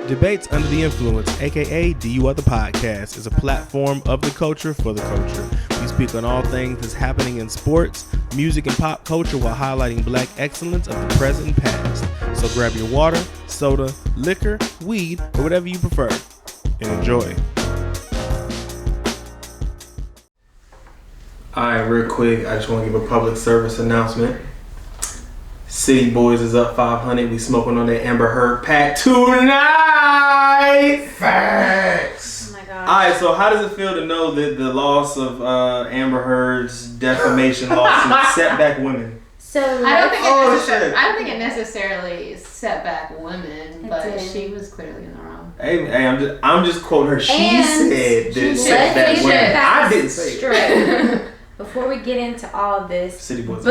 Debates Under the Influence, aka DUI the Podcast, is a platform of the culture for the culture. We speak on all things that's happening in sports, music, and pop culture while highlighting black excellence of the present and past. So grab your water, soda, liquor, weed, or whatever you prefer, and enjoy. Alright, real quick, I just want to give a public service announcement. City Boys is up 500. We smoking on that Amber Heard pack tonight. Facts. Oh my god. All right. So how does it feel to know that the loss of Amber Heard's defamation lawsuit set back women? So I don't think it necessarily set back women, but she was clearly in the wrong. Hey, I'm just quoting her. She said that set back women. I didn't say it. Before we get into all of this, both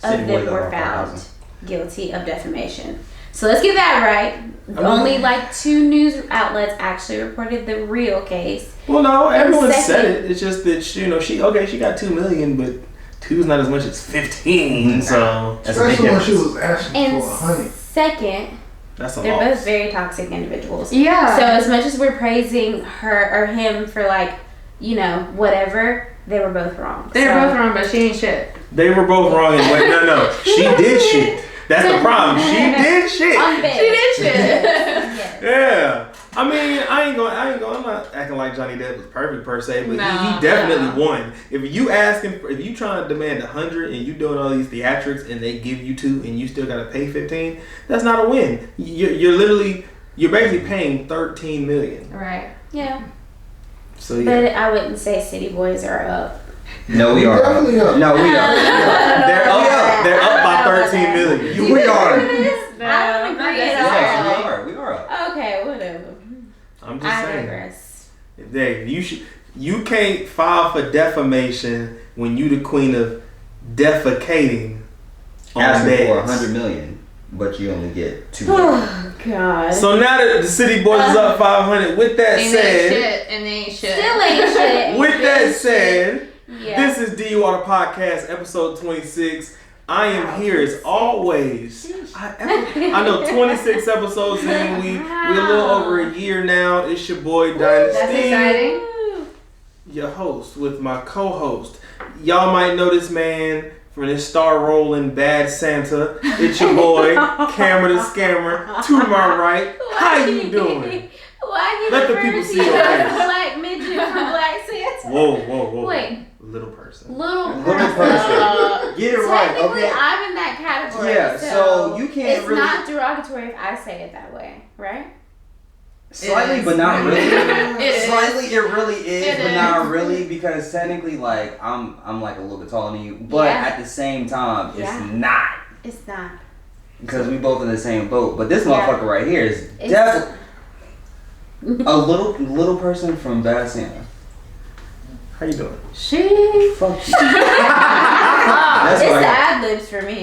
of them were found guilty of defamation. So let's get that right. Only like 2 news outlets actually reported the real case. Well, no, everyone said it. It's just that she got $2 million, but 2 is not as much as 15. So especially when she was asking for 100. Second, they're both very toxic individuals. Yeah. So as much as we're praising her or him for whatever, they were both wrong. They were both wrong, but she ain't shit. They were both wrong in way. No. She did shit. That's the problem. She did shit. She did shit. Yes. Yeah. I mean, I ain't going. I'm not acting like Johnny Depp was perfect per se, but he definitely won. If you trying to demand 100 and you doing all these theatrics and they give you 2 and you still gotta pay 15, that's not a win. You're basically paying 13 million. Right. Yeah. So yeah. But I wouldn't say City Boys are up. No, we are. Definitely up. No, we are. They're up. They're up by 13 million. We are. I don't agree at all. Yes, we are up. Okay, whatever. I'm just saying. Digress. Dave, you can't file for defamation when you the queen of defecating on asking for beds. $100 million, but you only get $2 million. Oh God. So now that the City Boys is up 500, with that said, and they ain't shit. Still ain't shit. With that said, yeah. This is DUI the Podcast, episode 26. I am here as always. I know 26 episodes in. We a little over a year now. It's your boy Dynasty. That's exciting. Your host with my co-host. Y'all might know this man from this star role in Bad Santa. It's your boy, Camera the Scammer. To my right. How you doing? Why Let the people see your face. Black midget from Black Santa. Whoa. Wait. Little person. Little person. Get it right, Technically, okay? I'm in that category. Yeah, so you can't it's really. It's not derogatory if I say it that way, right? Slightly, but not really. Slightly, it really is, but not really, because technically, like I'm like a little bit taller than you, but at the same time, it's not. It's not. Because we both in the same boat, but this motherfucker right here is definitely a little person from Bad Santa. How you doing? She. Fuck you. It's the ad-libs for me.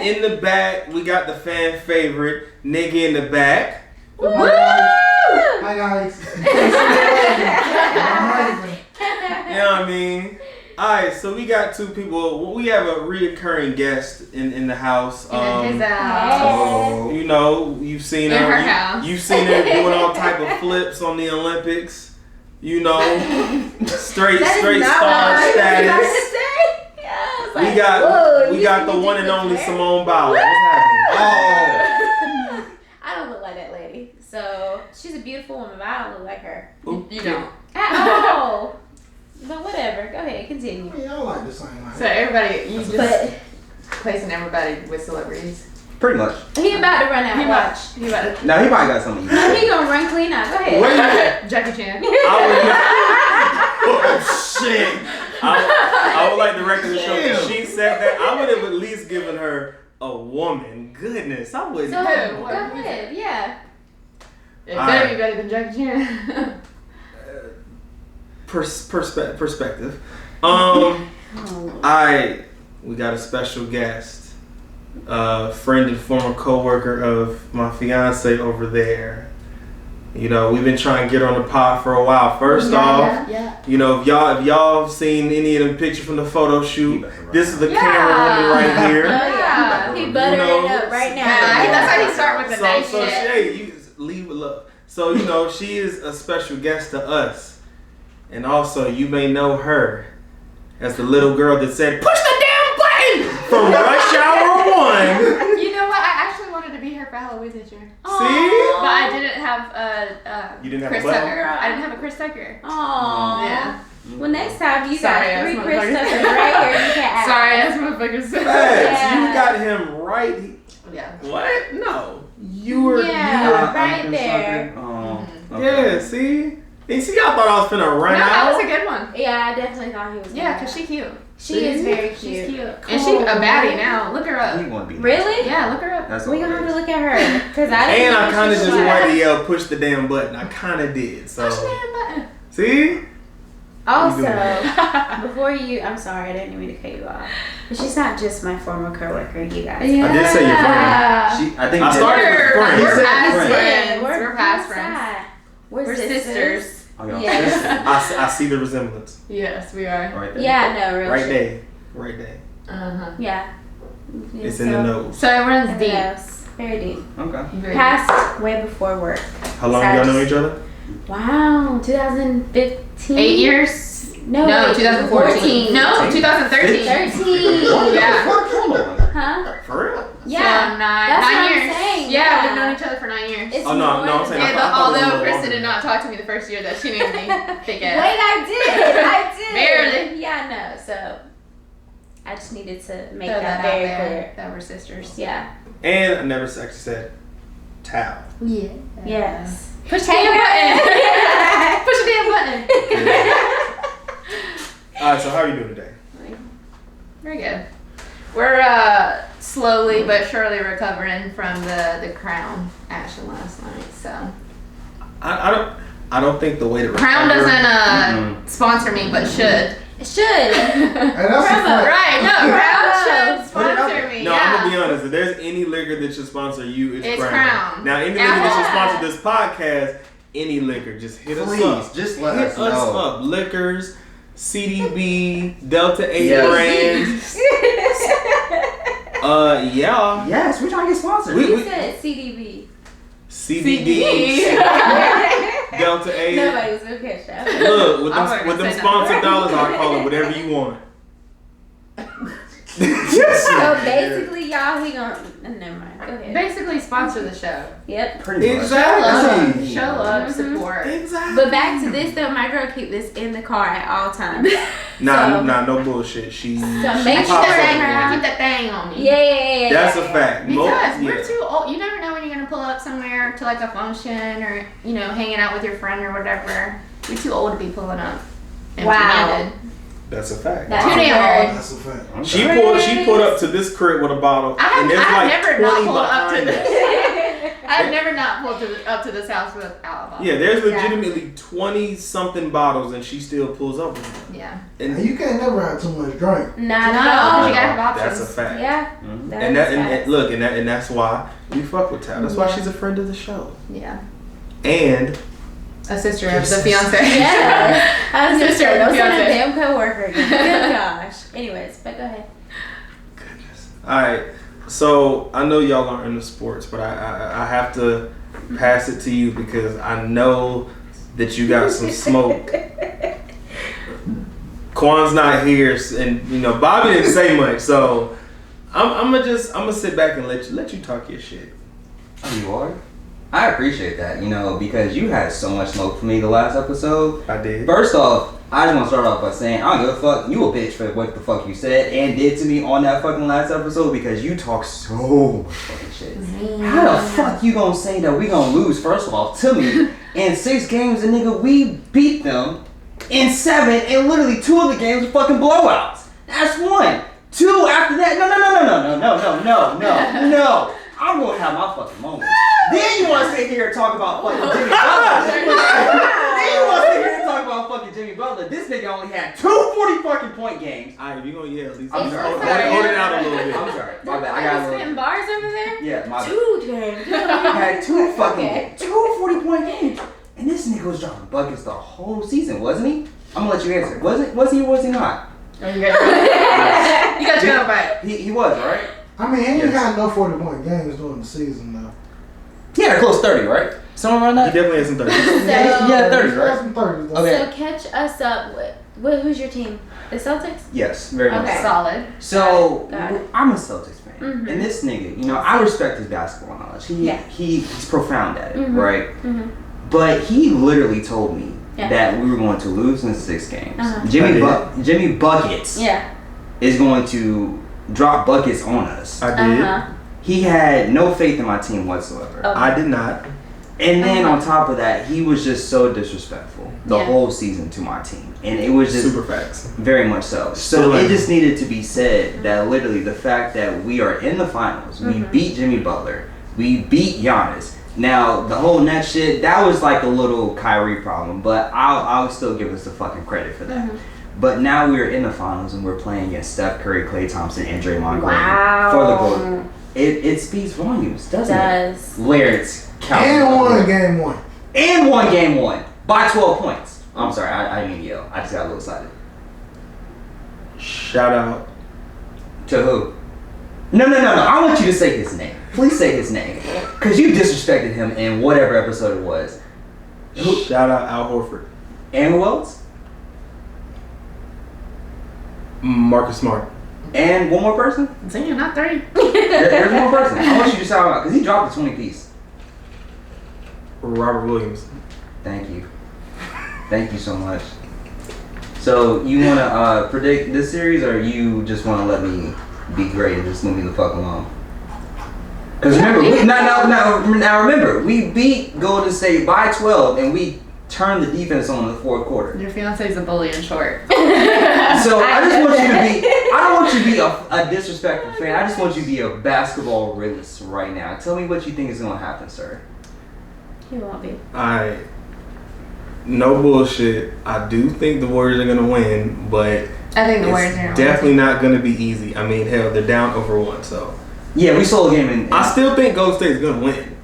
In the back, we got the fan favorite, nigga in the back. Woo! Hi guys. You know what I mean? Alright, so we got 2 people. We have a reoccurring guest in the house. You've seen her. You've seen her doing all type of flips on the Olympics. Straight star status. We got the one and only Simone Biles. What's happening? I don't look like that lady. So she's a beautiful woman, but I don't look like her. You don't. At all. But whatever. Go ahead, continue. Yeah, I like the same line. So everybody, you just placing everybody with celebrities. Pretty much. He about to run out. Watch. He about to. No, he probably got something. No, he gonna run clean out. Go ahead. Wait a minute. Jackie Chan. Oh shit! I would like the record to show that she said that. I would have at least given her a woman. Goodness, I wouldn't. So, go ahead. Yeah. It better be better than Jackie Chan. Perspective. We got a special guest. Friend and former co-worker of my fiance over there. We've been trying to get her on the pod for a while. First off, if y'all have seen any of them pictures from the photo shoot, this is the camera woman right here. He buttering it up right now. That's how he always start with the nice So shit. Shay, you leave with love. So she is a special guest to us, and also you may know her as the little girl that said, "Push the damn button" from Rush Hour 1. You know what? I actually wanted to be here for Halloween this year. See? But I didn't have You didn't have Chris a button? Tucker. I didn't have a Chris Tucker. Aww. Yeah. Well, next time you Sorry, got 3 that's Chris motherfuckers. Tuckers right here. You can't act. Sorry, that's motherfuckers. Facts. Yeah. You got him right. Yeah. What? No. You were. Yeah. Right there. Oh, Yeah, see? And see, y'all thought I was finna No, run that out. was a good one. Yeah, I definitely thought he was. Yeah, because she cute. She is very cute. She's cute. And she's a baddie now. Look her up. You want to be Really? Yeah, look her up. That's We all gonna it have to is. look at her because I didn't And know I kind of she just was wanted to yell, "Push the damn button." I kind of did. So, Push the damn button. see? Also, You before I'm sorry, I didn't mean to cut you off. But she's not just my former coworker, you guys. I did say your friend. I think I started with friends. We're past friends. friends. We're past friends. We're sisters. Oh, y'all Yes. sisters. I see the resemblance. Yes, we are. Right there. Yeah, no, real Right shit. there. Right there. Uh-huh. Yeah. It's in the nose. So it runs It deep. is. Very deep. Okay. Very Past way before work. How long y'all know each other? Wow, 2015. 8 years? No, No, wait, 2014. No, 2013. 13. What Yeah. the fuck? Hold on. Huh? For real? Yeah. So nine That's what I'm years. saying, Yeah, yeah. we've known each other for 9 years. It's Oh, no, more I'm than saying that. I thought it was a Although little Kristyn longer. did not talk to me the first year that she named me fake ass. Wait, I did. Barely. Yeah, no. So I just needed to make Throw that out very there clear. that we're sisters. Yeah. And I never actually said Thao. Yeah. Yes. Push the damn button. Push the damn button. Alright, so how are you doing today? Very good. We're slowly but surely recovering from the Crown action last night. So I don't think the way to Crown recover- doesn't sponsor me, but should. It should. Hey, that's a fact. Right? No, Crown should Put it out sponsor there. me. No, yeah. I'm gonna be honest. If there's any liquor that should sponsor you, it's Crown. Now, any liquor that should sponsor this podcast, any liquor, just hit us Please, up. just let Hit us know. up. Liquors, CDB, Delta 8 Yes. brands. Yeah. Yes, we're trying to get sponsored. You said CDB. CDB, Delta 8. Nobody was gonna catch that. Look, I wasn't with gonna them say sponsored dollars, I'll call it whatever you want. So basically, y'all, he gonna. Never mind. Go ahead. Basically sponsor the show. Yep. Pretty much. Exactly. Show love, Mhm. support. Exactly. But back to this though, my girl keep this in the car at all times. Nah, So- no bullshit. She. So I make keep sure that thing, that I keep that thing on me. Yeah. That's a fact. Because we're Yeah. too old. You never know when you're gonna pull up somewhere to like a function or hanging out with your friend or whatever. We're too old to be pulling up. empty-handed. That's a fact. That's Too damn very- old. That's a fact. She pulled up to this crib with a bottle, and there's I've like never 20 not pulled up to behind us. this. I've never not pulled up to this house without a bottle. Yeah, there's Exactly. legitimately 20 something bottles, and she still pulls up with them. Yeah. And you can't never have too much drink. Not No, at all. you gotta have options. That's a fact. Yeah. Mhm. that And is that and facts. look, and that's why we fuck with Thao. That's why Yeah. she's a friend of the show. Yeah. And A sister of the fiance. Yeah. I was gonna Sister say, of don't the send a fiance. damn coworker again. Good gosh. Anyways, but go ahead. goodness. All right. So I know y'all aren't into sports, but I have to pass it to you because I know that you got some smoke. Qwan's not here, and Bobby didn't say much, so I'm gonna sit back and let you talk your shit. Oh, you are? I appreciate that, because you had so much smoke for me the last episode. I did. First off, I just want to start off by saying I don't give a fuck. You a bitch for what the fuck you said and did to me on that fucking last episode because you talk so much fucking shit. How the fuck you gonna say that we gonna lose, first of all, to me in 6 games and nigga, we beat them in 7 and literally 2 of the games were fucking blowouts. That's 1. 2 after that. No. I'm gonna have my fucking moment. Then you wanna sit here and talk about fucking Jimmy Butler. Then you wanna sit here and talk about fucking Jimmy Butler. This nigga only had 2 40 fucking point games. Alright, if you gonna yell, at least I'm sorry. hold it out a little bit. I'm sorry. My bad. I Are got you a little. spitting bars over there? Yeah, my bad. 2 games. Had 2 fucking Okay. games. 2 40-point games. And this nigga was dropping buckets the whole season, wasn't he? I'm gonna let you answer. Was he or was he not? Oh, you got your own bite. He was, right? I mean, he ain't got no 40-point games during the season, though. He had a close 30, right? Someone around that? He definitely has some 30. Yeah, 30, He right? had some 30s, though. Okay. So catch us up with who's your team? The Celtics? Yes, very much. Okay. Solid. So, Got it. I'm a Celtics fan. Mhm. And this nigga, you know, I respect his basketball knowledge. He's profound at it, right? Mm-hmm. But he literally told me Yeah. that we were going to lose in 6 games. Uh-huh. Jimmy Buckets Yeah. is going to drop buckets on us. I did. Uh-huh. He had no faith in my team whatsoever. Okay. I did not. And then on top of that, he was just so disrespectful the Yeah. whole season to my team. And it was just Super facts. very much so. So Still it am. just needed to be said that literally the fact that we are in the finals, we beat Jimmy Butler, we beat Giannis. Now the whole next shit, that was like a little Kyrie problem, but I'll still give us the fucking credit for that. But now we're in the finals and we're playing against Steph Curry, Klay Thompson, and Draymond Green for the gold. It speaks volumes, doesn't it? Where it's counting. And won game 1. And won game 1 by 12 points. I'm sorry, I didn't yell. I just got a little excited. Shout out. To who? No. I want you to say his name. Please say his name. Because you disrespected him in whatever episode it was. Shout out Al Horford. And who else? Marcus Smart. And one more person? Damn, not 3. There's one more person. I want you to shout him out because he dropped a 20 piece. Robert Williams. Thank you. Thank you so much. So you want to predict this series, or you just want to let me be great and just leave me the fuck alone? Because remember, now remember, we beat Golden State by 12, and we turned the defense on in the 4th quarter. Your fiance's a bully in short. So I just want you to be. I don't want you to be a disrespectful fan. I just want you to be a basketball realist right now. Tell me what you think is going to happen, sir. He won't be. No bullshit. I do think the Warriors are going to win, but I think the Warriors are definitely not going to be easy. I mean, hell, they're down over 1, so. Yeah, we sold a game in. I still think Golden State is going to win,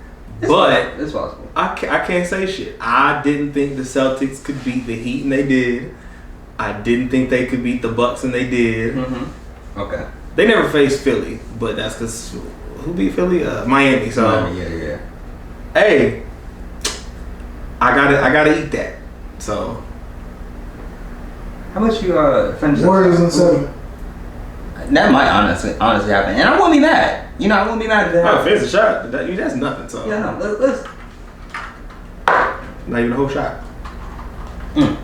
but it's possible. I can't say shit. I didn't think the Celtics could beat the Heat, and they did. I didn't think they could beat the Bucks, and they did. Mm-hmm. Okay. They never faced Philly, but that's because who beat Philly? Miami. So Yeah. hey, I gotta eat that. So how much you finish? Warriors in 7. That might honestly happen, and I won't be mad. You know, I won't be mad if that I happens. finish a shot. That's nothing. So Yeah, no, let's. not even a whole shot. You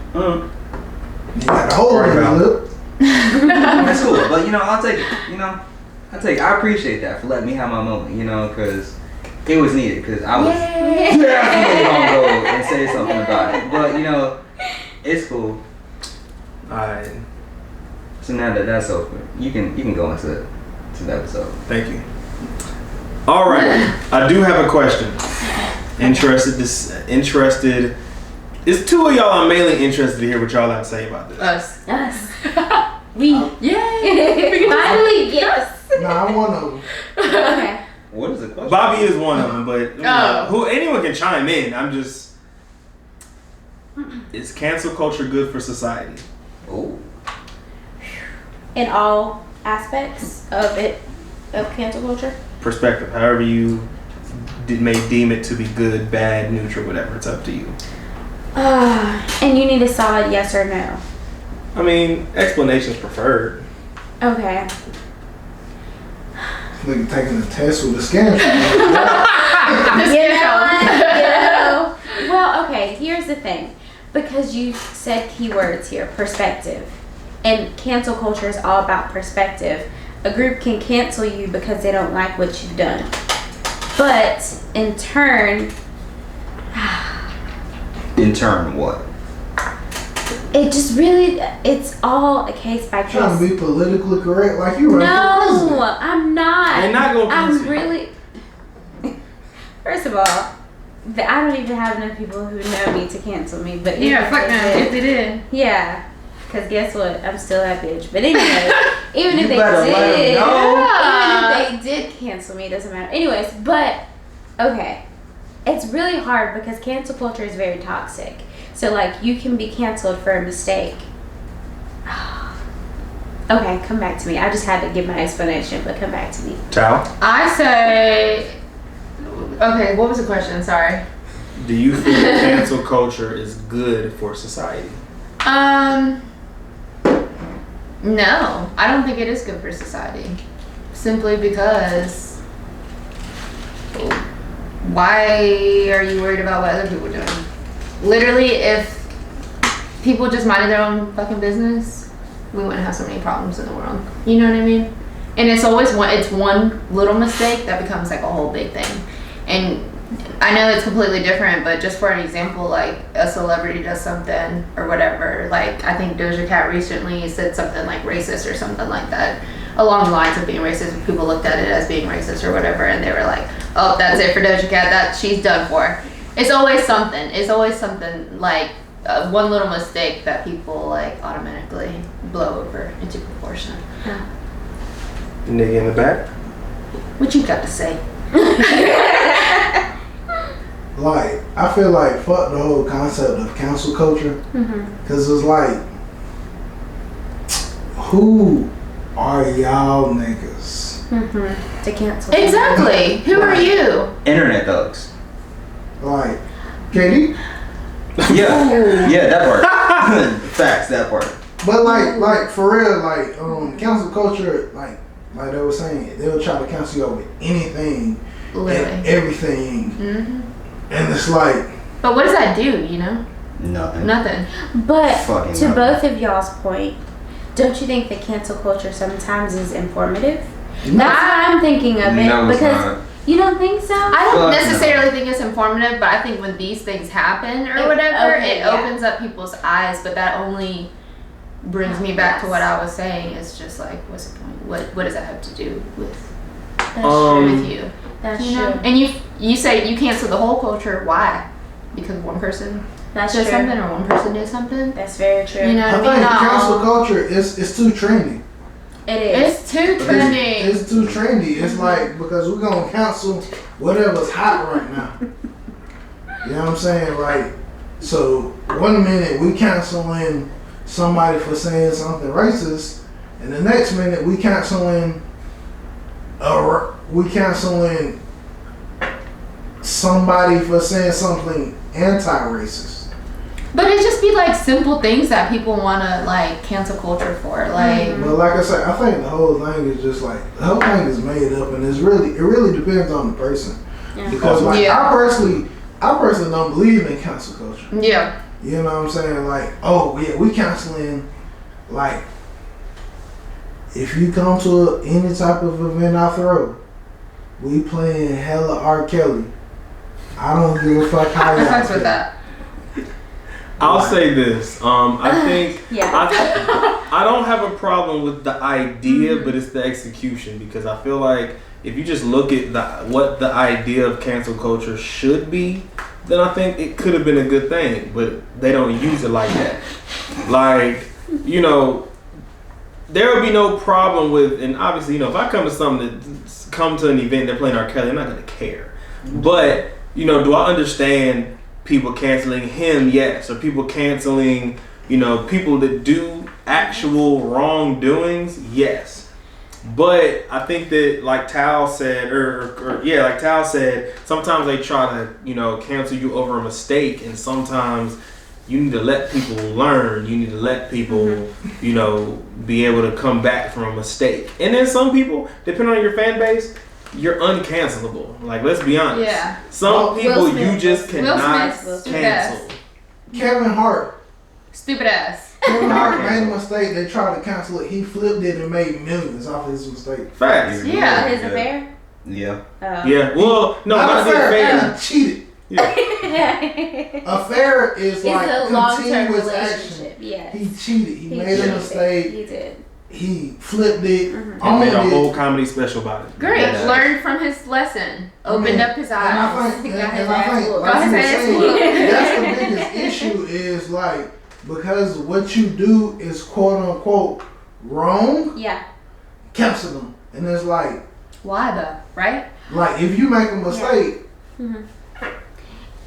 got a hole in your lip. That's cool, but you know, I'll take it. I appreciate that for letting me have my moment. You know, because it was needed. Because I was definitely gonna go and say something about it, but you know, it's cool. Alright. So now that that's over, you can go into the episode. Thank you. All right, I do have a question. Interested. It's 2 of y'all. I'm mainly interested to hear what y'all have to say about this. Us. We. Yay! Finally, yes. Nah, I'm one of them. Okay. What is the question? Bobby is one of them, but you know, anyone can chime in. I'm just. Is cancel culture good for society? Oh. In all aspects of cancel culture. Perspective, however you may deem it to be good, bad, neutral, whatever. It's up to you. And you need a solid yes or no. I mean, explanations preferred. Okay. Nigga taking a test with a scanner. Well, okay, here's the thing. Because you said keywords here, perspective. And cancel culture is all about perspective. A group can cancel you because they don't like what you've done. But in turn... In turn, what? It just really, it's all a case by case. Trying to be politically correct like you right. No, I'm not. They're not gonna cancel you. really... First of all, I don't even have enough people who know me to cancel me. But Yeah, fuck them if they did. Yeah. Because guess what? I'm still that bitch. But anyway, even if they did cancel me, it doesn't matter. Anyways, but, okay. It's really hard because cancel culture is very toxic. So, like, you can be canceled for a mistake. Okay, come back to me. I just had to give my explanation, but come back to me. Thao? I say, okay, what was the question? Sorry. Do you think cancel culture is good for society? No, I don't think it is good for society. Simply because why are you worried about what other people are doing? Literally, if people just minded their own fucking business, we wouldn't have so many problems in the world. You know what I mean? And it's always one little mistake that becomes like a whole big thing. And I know it's completely different, but just for an example, like a celebrity does something or whatever, like I think Doja Cat recently said something like racist or something like that, along the lines of being racist, and people looked at it as being racist or whatever, and they were like, oh, that's it for Doja Cat, that she's done for. It's always something like one little mistake that people like automatically blow over into proportion. Yeah. Nigga in the back? What you got to say? Like, I feel like fuck the whole concept of cancel culture. Because it's like, who are y'all niggas? To cancel. Exactly. Who are you? Internet thugs. Like, Katie? Yeah, that part. Facts, that part. But like for real, like cancel culture, like they were saying, they'll try to cancel you over anything, Literally. and everything, and it's like. But what does that do? You know? Nothing. But Fucking to nothing. both of y'all's point, don't you think that cancel culture sometimes is informative? No. That's how I'm thinking of it. No, it's because not. you don't think so? I don't Fuck necessarily think it's informative, but I think when these things happen or whatever, it opens up people's eyes. But that only brings me back to what I was saying. It's just like, what's the point? What does that have to do with you? That's you know? true. And you say you cancel the whole culture. Why? Because one person That's said true. something or one person did something. That's very true. You know I what I mean? think Not cancel all. culture is too trendy. It is. It's too trending. It's too trendy. It's like, because we're gonna cancel whatever's hot right now. You know what I'm saying? Like, so 1 minute we canceling somebody for saying something racist, and the next minute we canceling somebody for saying something anti-racist. But it just be like simple things that people want to like cancel culture for. Like, But like I said, I think the whole thing is just like, the whole thing is made up, and it really depends on the person. Yeah. Because like Yeah. I personally don't believe in cancel culture. yeah. You know what I'm saying? Like, oh yeah, we canceling, like, if you come to any type of event I throw, we playing hella R. Kelly. I don't give a fuck how I y'all fucks feel. with that. I'll say this. I think Yeah. I don't have a problem with the idea, but it's the execution, because I feel like if you just look at what the idea of cancel culture should be, then I think it could have been a good thing, but they don't use it like that. Like, you know, there would be no problem with, and obviously, you know, if I come to an event, they're playing R. Kelly, I'm not gonna care. But, you know, do I understand people canceling him? Yes. Or people canceling, you know, people that do actual wrongdoings? Yes. But I think that, like Thao said, like Thao said, sometimes they try to, you know, cancel you over a mistake, and sometimes you need to let people learn. You need to let people, you know, be able to come back from a mistake. And then some people, depending on your fan base, you're uncancelable. Like, let's be honest. Yeah. Some people Will Smith. you just cannot Smith. cancel. Kevin Hart. Stupid ass. Kevin Hart made a mistake. They tried to cancel it. He flipped it and made millions off his mistake. Facts. Yeah. His affair? Yeah. Yeah. Well, no, not the affair. He cheated. Yeah. Affair is like It's a long-term continuous relationship. action. Yes. He cheated. He made a cheated. mistake. He did. He flipped it. And made a whole comedy special about it. Great. Yeah. Learned from his lesson. Opened up his And I eyes. think, Got his and I ass think whooped. like Got you his were ass saying, whooped. that's the biggest issue is like, because what you do is quote unquote wrong, Yeah. cancel them. And it's like Why though? Right? if you make a mistake,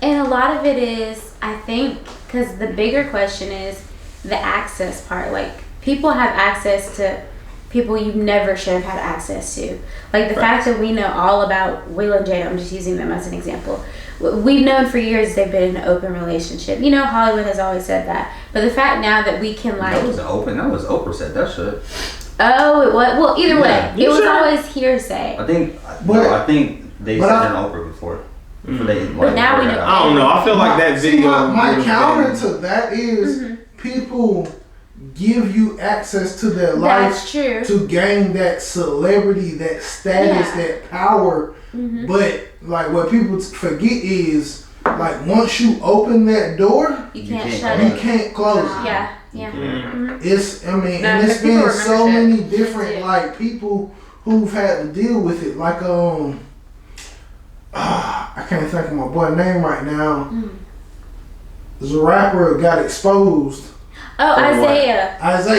And a lot of it is, I think, because the bigger question is the access part. Like, people have access to people you never should have had access to. Like the fact that we know all about Will and Jada, I'm just using them as an example. We've known for years they've been in an open relationship. You know, Hollywood has always said that. But the fact now that we can like... That was Oprah said that shit. Oh, it was? Well, either way. It was always hearsay. I think they said it on Oprah before. But now we know. I don't know. I feel like that video... My counter to that is people give you access to their life to gain that celebrity, that status, that power. But like what people forget is like once you open that door, you can't close it. Yeah. It's and it's been so many different like people who've had to deal with it. Like I can't think of my boy's name right now. There's a rapper got exposed. Oh, Isaiah.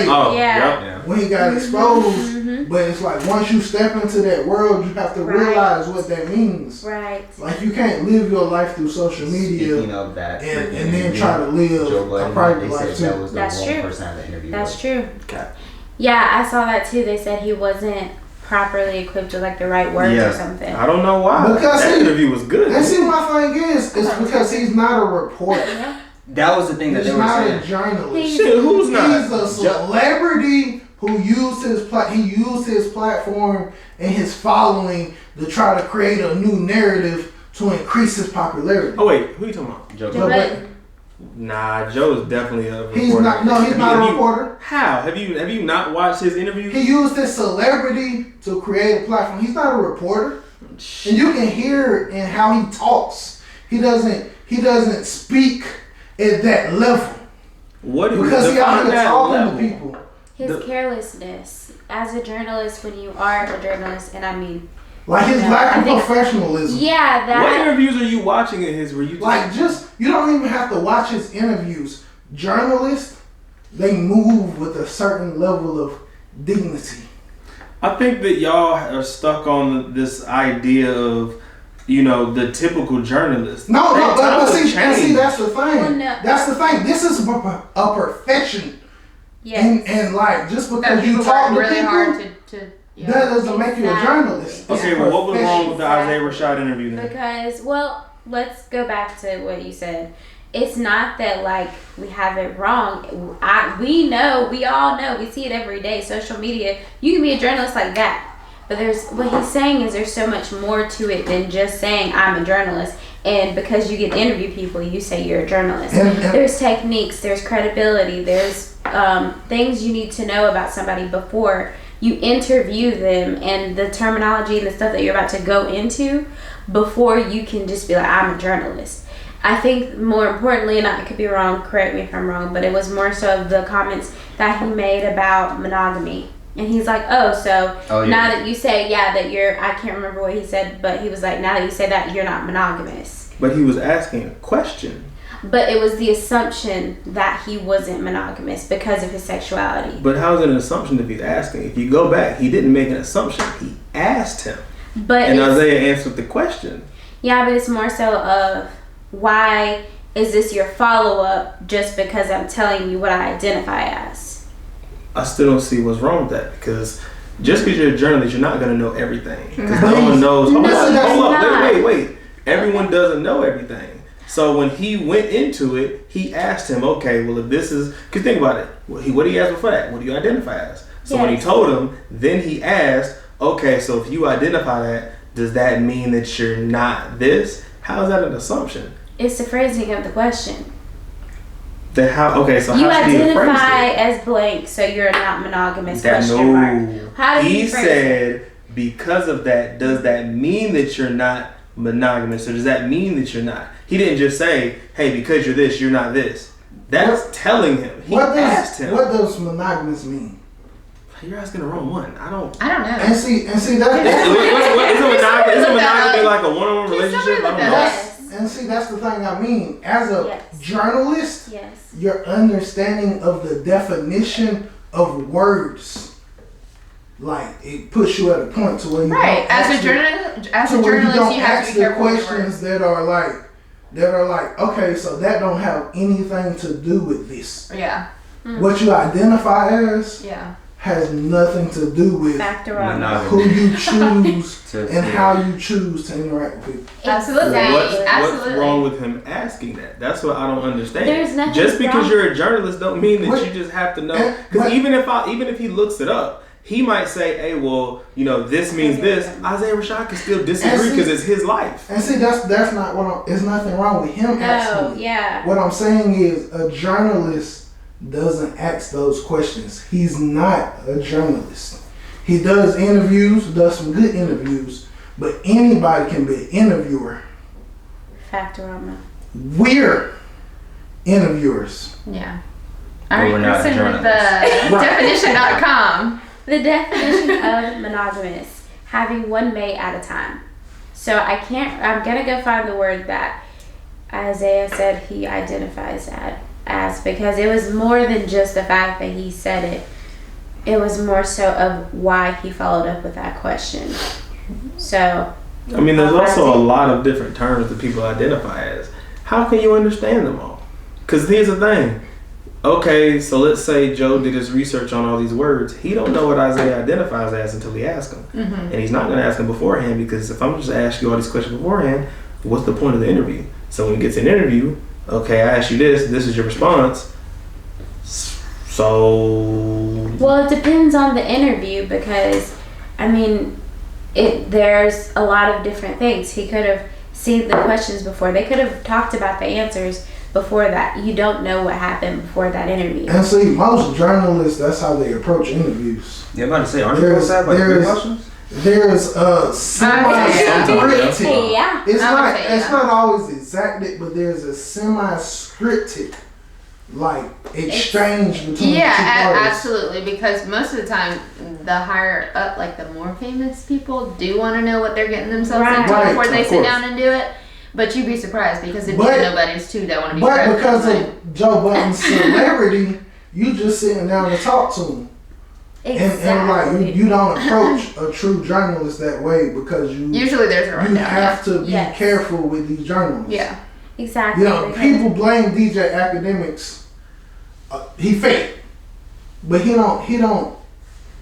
Oh, yeah. When he got exposed, but it's like once you step into that world, you have to realize what that means. Right. Like you can't live your life through social media of that, and then try to live Joe Budden, a private life too. That was the That's wrong true. person at the interview. That's true. Okay. Yeah, I saw that too. They said he wasn't properly equipped with like the right words or something. I don't know why. Because that interview was good. And see, my thing is, it's because he's not a reporter. That was the thing that he's they were saying. He's not a journalist. Shit, who's not? He's a celebrity who used his platform and his following to try to create a new narrative to increase his popularity. Oh wait, who you talking about? Joe Budden. Nah, Joe is definitely a reporter. He's not a reporter. How? Have you not watched his interview? He used his celebrity to create a platform. He's not a reporter. And you can hear in how he talks. He doesn't speak at that level. Because he out here talking to people. His carelessness as a journalist, when you are a journalist, and I mean, like his lack of professionalism. Yeah, that. What interviews are you watching of his? Where you you don't even have to watch his interviews. Journalists, they move with a certain level of dignity. I think that y'all are stuck on this idea of, the typical journalist. But see, that's the thing. Well, no. That's the thing. This is a profession. Yes. And like, just because you talk to really people, hard to that doesn't make you a journalist. Okay, well, what was wrong with the Isaiah Rashad interview then? Because, let's go back to what you said. It's not that like we have it wrong. We all know, we see it every day. Social media, you can be a journalist like that. But what he's saying is there's so much more to it than just saying I'm a journalist. And because you get to interview people, you say you're a journalist. There's techniques, there's credibility, there's things you need to know about somebody before you interview them, and the terminology and the stuff that you're about to go into before you can just be like, I'm a journalist. I think more importantly, and I could be wrong, correct me if I'm wrong, but it was more so of the comments that he made about monogamy. And he's like, now that you say, that you're, I can't remember what he said, but he was like, now that you say that, you're not monogamous. But he was asking a question. But it was the assumption that he wasn't monogamous because of his sexuality. But how is it an assumption if he's asking? If you go back, he didn't make an assumption. He asked him. And Isaiah answered the question. Yeah, but it's more so of, why is this your follow-up just because I'm telling you what I identify as? I still don't see what's wrong with that, because just because you're a journalist, you're not going to know everything. Because no one knows. Hold up. Wait. Everyone doesn't know everything. So when he went into it, he asked him, okay, well, if this is... Because think about it. What did he ask before that? What do you identify as? So when he told him, then he asked, okay, so if you identify that, does that mean that you're not this? How is that an assumption? It's the phrasing of the question. So how you should he identify as blank, so you're not monogamous? Question mark. How do you phrase said, because of that, does that mean that you're not monogamous, or does that mean that you're not? He didn't just say, hey, because you're this, you're not this. That's telling him. He asked him. What does monogamous mean? You're asking the wrong one. I don't know. And see that. Isn't monogamy like a one-on-one relationship? I don't know. And see, that's the thing I mean. As a journalist, your understanding of the definition of words, like, it puts you at a point to where you don't as a journalist, you have to be careful with questions that are like, okay, so that don't have anything to do with this. Yeah. What you identify as. Yeah. has nothing to do with who you choose and how you choose to interact with people. Absolutely. What's wrong with him asking that? That's what I don't understand. There's nothing just because wrong. You're a journalist don't mean that you just have to know. Because even if he looks it up, he might say, "Hey, well, this means this." Isaiah Rashad can still disagree because it's his life. And see, that's not what there's nothing wrong with him asking. Yeah. What I'm saying is, a journalist doesn't ask those questions. He's not a journalist. He does interviews, does some good interviews, but anybody can be an interviewer. Factorama. We're interviewers. Yeah. All right, Kristyn with the definition.com. The definition of monogamous: having one mate at a time. So I'm gonna go find the word that Isaiah said he identifies as, because it was more than just the fact that he said it. It was more so of why he followed up with that question. So, I mean, there's also a lot of different terms that people identify as. How can you understand them all? Because here's the thing. Okay, so let's say Joe did his research on all these words. He don't know what Isaiah identifies as until he asks him. Mm-hmm. And he's not going to ask him beforehand, because if I'm just ask you all these questions beforehand, what's the point of the interview? So when he gets an interview, okay, I asked you this is your response. So... Well, it depends on the interview, because, I mean, there's a lot of different things. He could have seen the questions before. They could have talked about the answers before that. You don't know what happened before that interview. And see, most journalists, that's how they approach interviews. Yeah, I'm about to say, aren't you going to say like 3 questions? There's semi-scripted. Yeah. It's not always exacted, but there's a semi-scripted exchange between the two parties. Absolutely, because most of the time the higher up, the more famous people do want to know what they're getting themselves into before they sit down and do it. But you'd be surprised, because it'd be nobody's too that want to be. But because of Joe Budden's celebrity, you just sitting down to talk to him. Exactly. And you don't approach a true journalist that way, because usually there's a rundown. You have to be careful with these journalists. Yeah, exactly. People blame DJ Academics. He fake, but he don't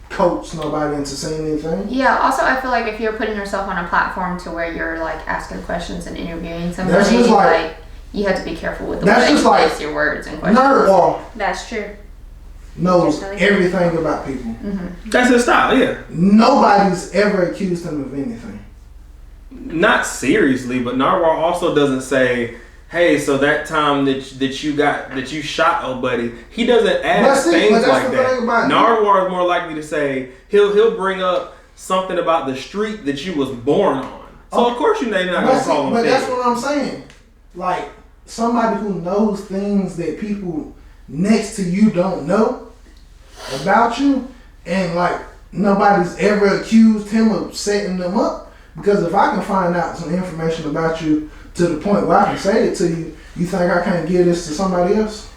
coach nobody into saying anything. Yeah. Also, I feel like if you're putting yourself on a platform to where you're asking questions and interviewing somebody, you have to be careful with the way you place your words and questions. Nerdwall. That's true. Knows everything about people. Mm-hmm. That's his style, yeah. Nobody's ever accused him of anything. Not seriously, but Narwhal also doesn't say, "Hey, so that time that you shot old buddy," he doesn't ask things like that. Narwhal is more likely to say he'll bring up something about the street that you was born on. So of course you're not gonna call him. But that's what I'm saying. Somebody who knows things that people next to you don't know about you, and nobody's ever accused him of setting them up. Because if I can find out some information about you to the point where I can say it to you, you think I can't give this to somebody else?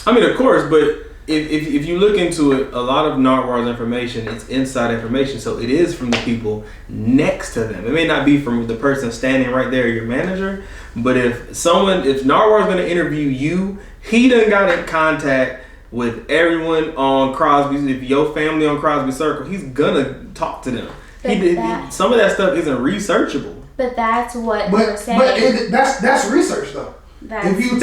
I mean, of course, but if you look into it, a lot of Narwhal's information, it's inside information, so it is from the people next to them. It may not be from the person standing right there, your manager, but if Narwhal's going to interview you, he done got in contact with everyone on Crosby. If your family on Crosby Circle, he's gonna talk to them. Some of that stuff isn't researchable. But that's what we're saying. But that's research, though. If you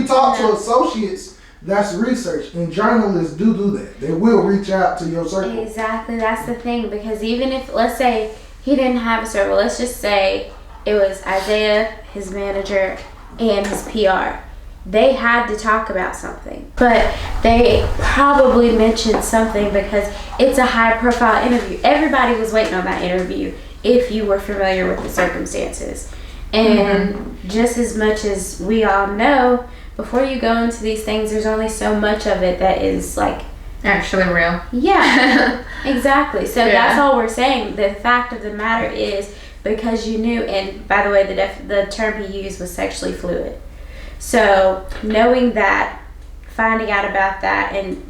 talk to associates, that's research, and journalists do that. They will reach out to your circle. Exactly, that's the thing. Because even if, let's say, he didn't have a circle, let's just say it was Isaiah, his manager, and his PR. They had to talk about something, but they probably mentioned something because it's a high-profile interview. Everybody was waiting on that interview if you were familiar with the circumstances. And just as much as we all know, before you go into these things, there's only so much of it that is actually real. Yeah, exactly. So that's all we're saying. The fact of the matter is, because you knew, and by the way, the term he used was sexually fluid. So knowing that, finding out about that, and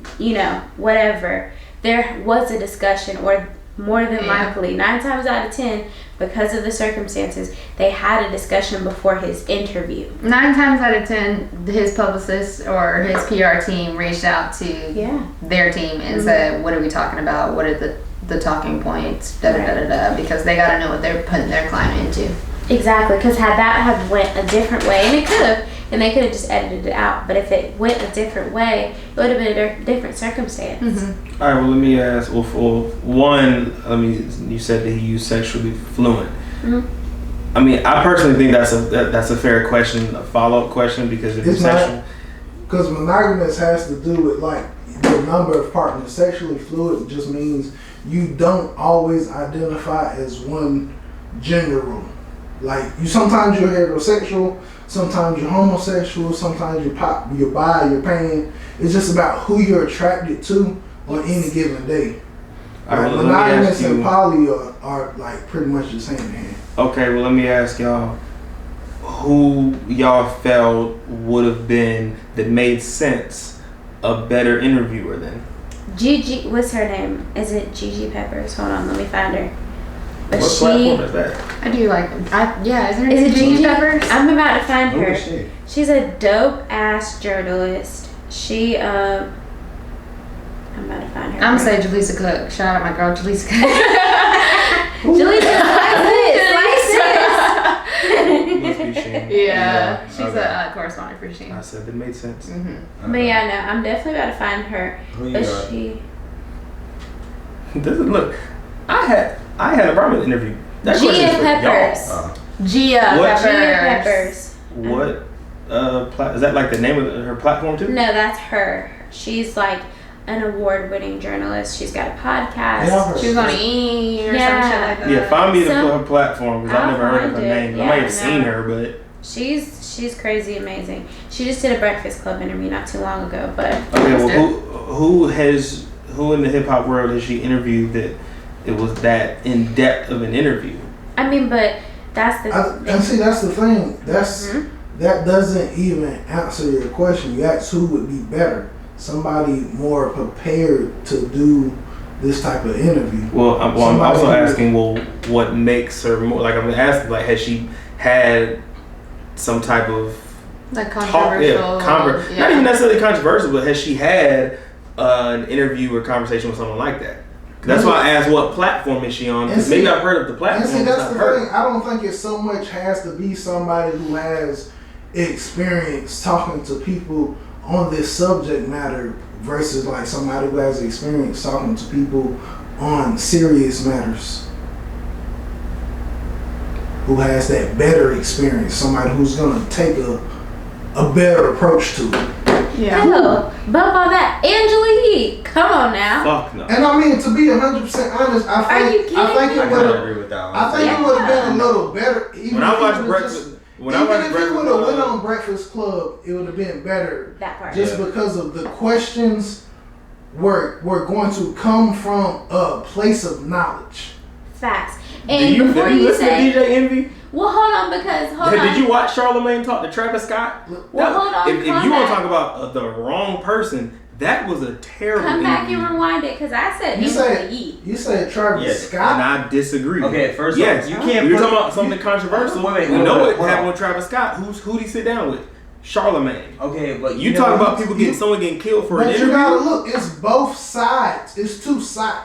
whatever, there was a discussion, or more than likely 9 times out of 10, because of the circumstances, they had a discussion before his interview. 9 times out of 10, his publicist or his PR team reached out to their team and said, what are we talking about? What are the talking points? Because they got to know what they're putting their client into. Exactly, because had that have went a different way, and it could have, and they could have just edited it out, but if it went a different way, it would have been a different circumstance. Mm-hmm. All right, well, let me ask, you said that he used sexually fluent. Mm-hmm. I mean, I personally think that's a fair question, a follow-up question, because if it's sexual... Because monogamous has to do with, like, the number of partners. Sexually fluid just means you don't always identify as one gender role. Like, sometimes you're heterosexual, sometimes you're homosexual, sometimes you're bi, you're pan. It's just about who you're attracted to on any given day. Like, monogamous and poly are like pretty much just hand in hand. Okay, well, let me ask y'all, who y'all felt would have been, that made sense, a better interviewer than? Gigi, what's her name? Is it Gigi Peppers? Hold on, let me find her. But what platform is that? I do like them. Is it Gigi Peppers? I'm about to find Who her. is she? She's a dope ass journalist. She I'm about to find her. I'm gonna say Jaleesa Cook. Shout out my girl Jaleesa Cook. Jaleesa, Must be Shane. Yeah, she's a correspondent for Shane. I said that made sense. Mm-hmm. But yeah, no, I'm definitely about to find her. Who you But got? she Look, I had a Robin interview. That question Gia is for Peppers. y'all. Gia Peppers. What is that, like the name of her platform too? No, that's her. She's like an award-winning journalist. She's got a podcast. Yeah, She was on E! or some shit like that. Yeah, find me her platform, because I've I'll never heard of her find it. name. I Yeah, might have seen her, but She's crazy amazing. She just did a Breakfast Club interview not too long ago, but okay. Well, who in the hip hop world has she interviewed that it was that in depth of an interview? I mean, but that's the And see, that's the thing. That doesn't even answer your question. You ask who would be better. Somebody more prepared to do this type of interview. Well, I'm also asking, what makes her more, like, I'm asking, like, has she had some type of like controversial not even necessarily controversial, but has she had an interview or conversation with someone like that? That's why I asked what platform is she on, because maybe I've heard of the platform. And see, that's the thing. I don't think it so much has to be somebody who has experience talking to people on this subject matter versus like somebody who has experience talking to people on serious matters, who has that better experience, somebody who's gonna take a better approach to it. Yeah. hell, bump all that. Angelique, come on now. Fuck no. And I mean, to be 100% honest, I think it would I have. agree with that one. I think it would have been a little better. When I watched Breakfast, if it would have went on Breakfast Club, it would have been better. That part. Just because of the questions were going to come from a place of knowledge. Facts. Do And you before you listen say, to DJ Envy? well, hold on, because hold on. Did you watch Charlamagne talk to Travis Scott? Well, hold on. If you want to talk about the wrong person, that was a terrible Come back interview. and rewind it, because I said You Angelique. said Travis Yes, And Scott. I disagree. Okay, first yes, off, you can't. You're talking about something controversial. Wait, we know it hold happened on. with Travis Scott. Who'd he sit down with? Charlamagne. Okay, but You talk about people someone getting killed for an But you interview. gotta look. It's both sides. It's two sides.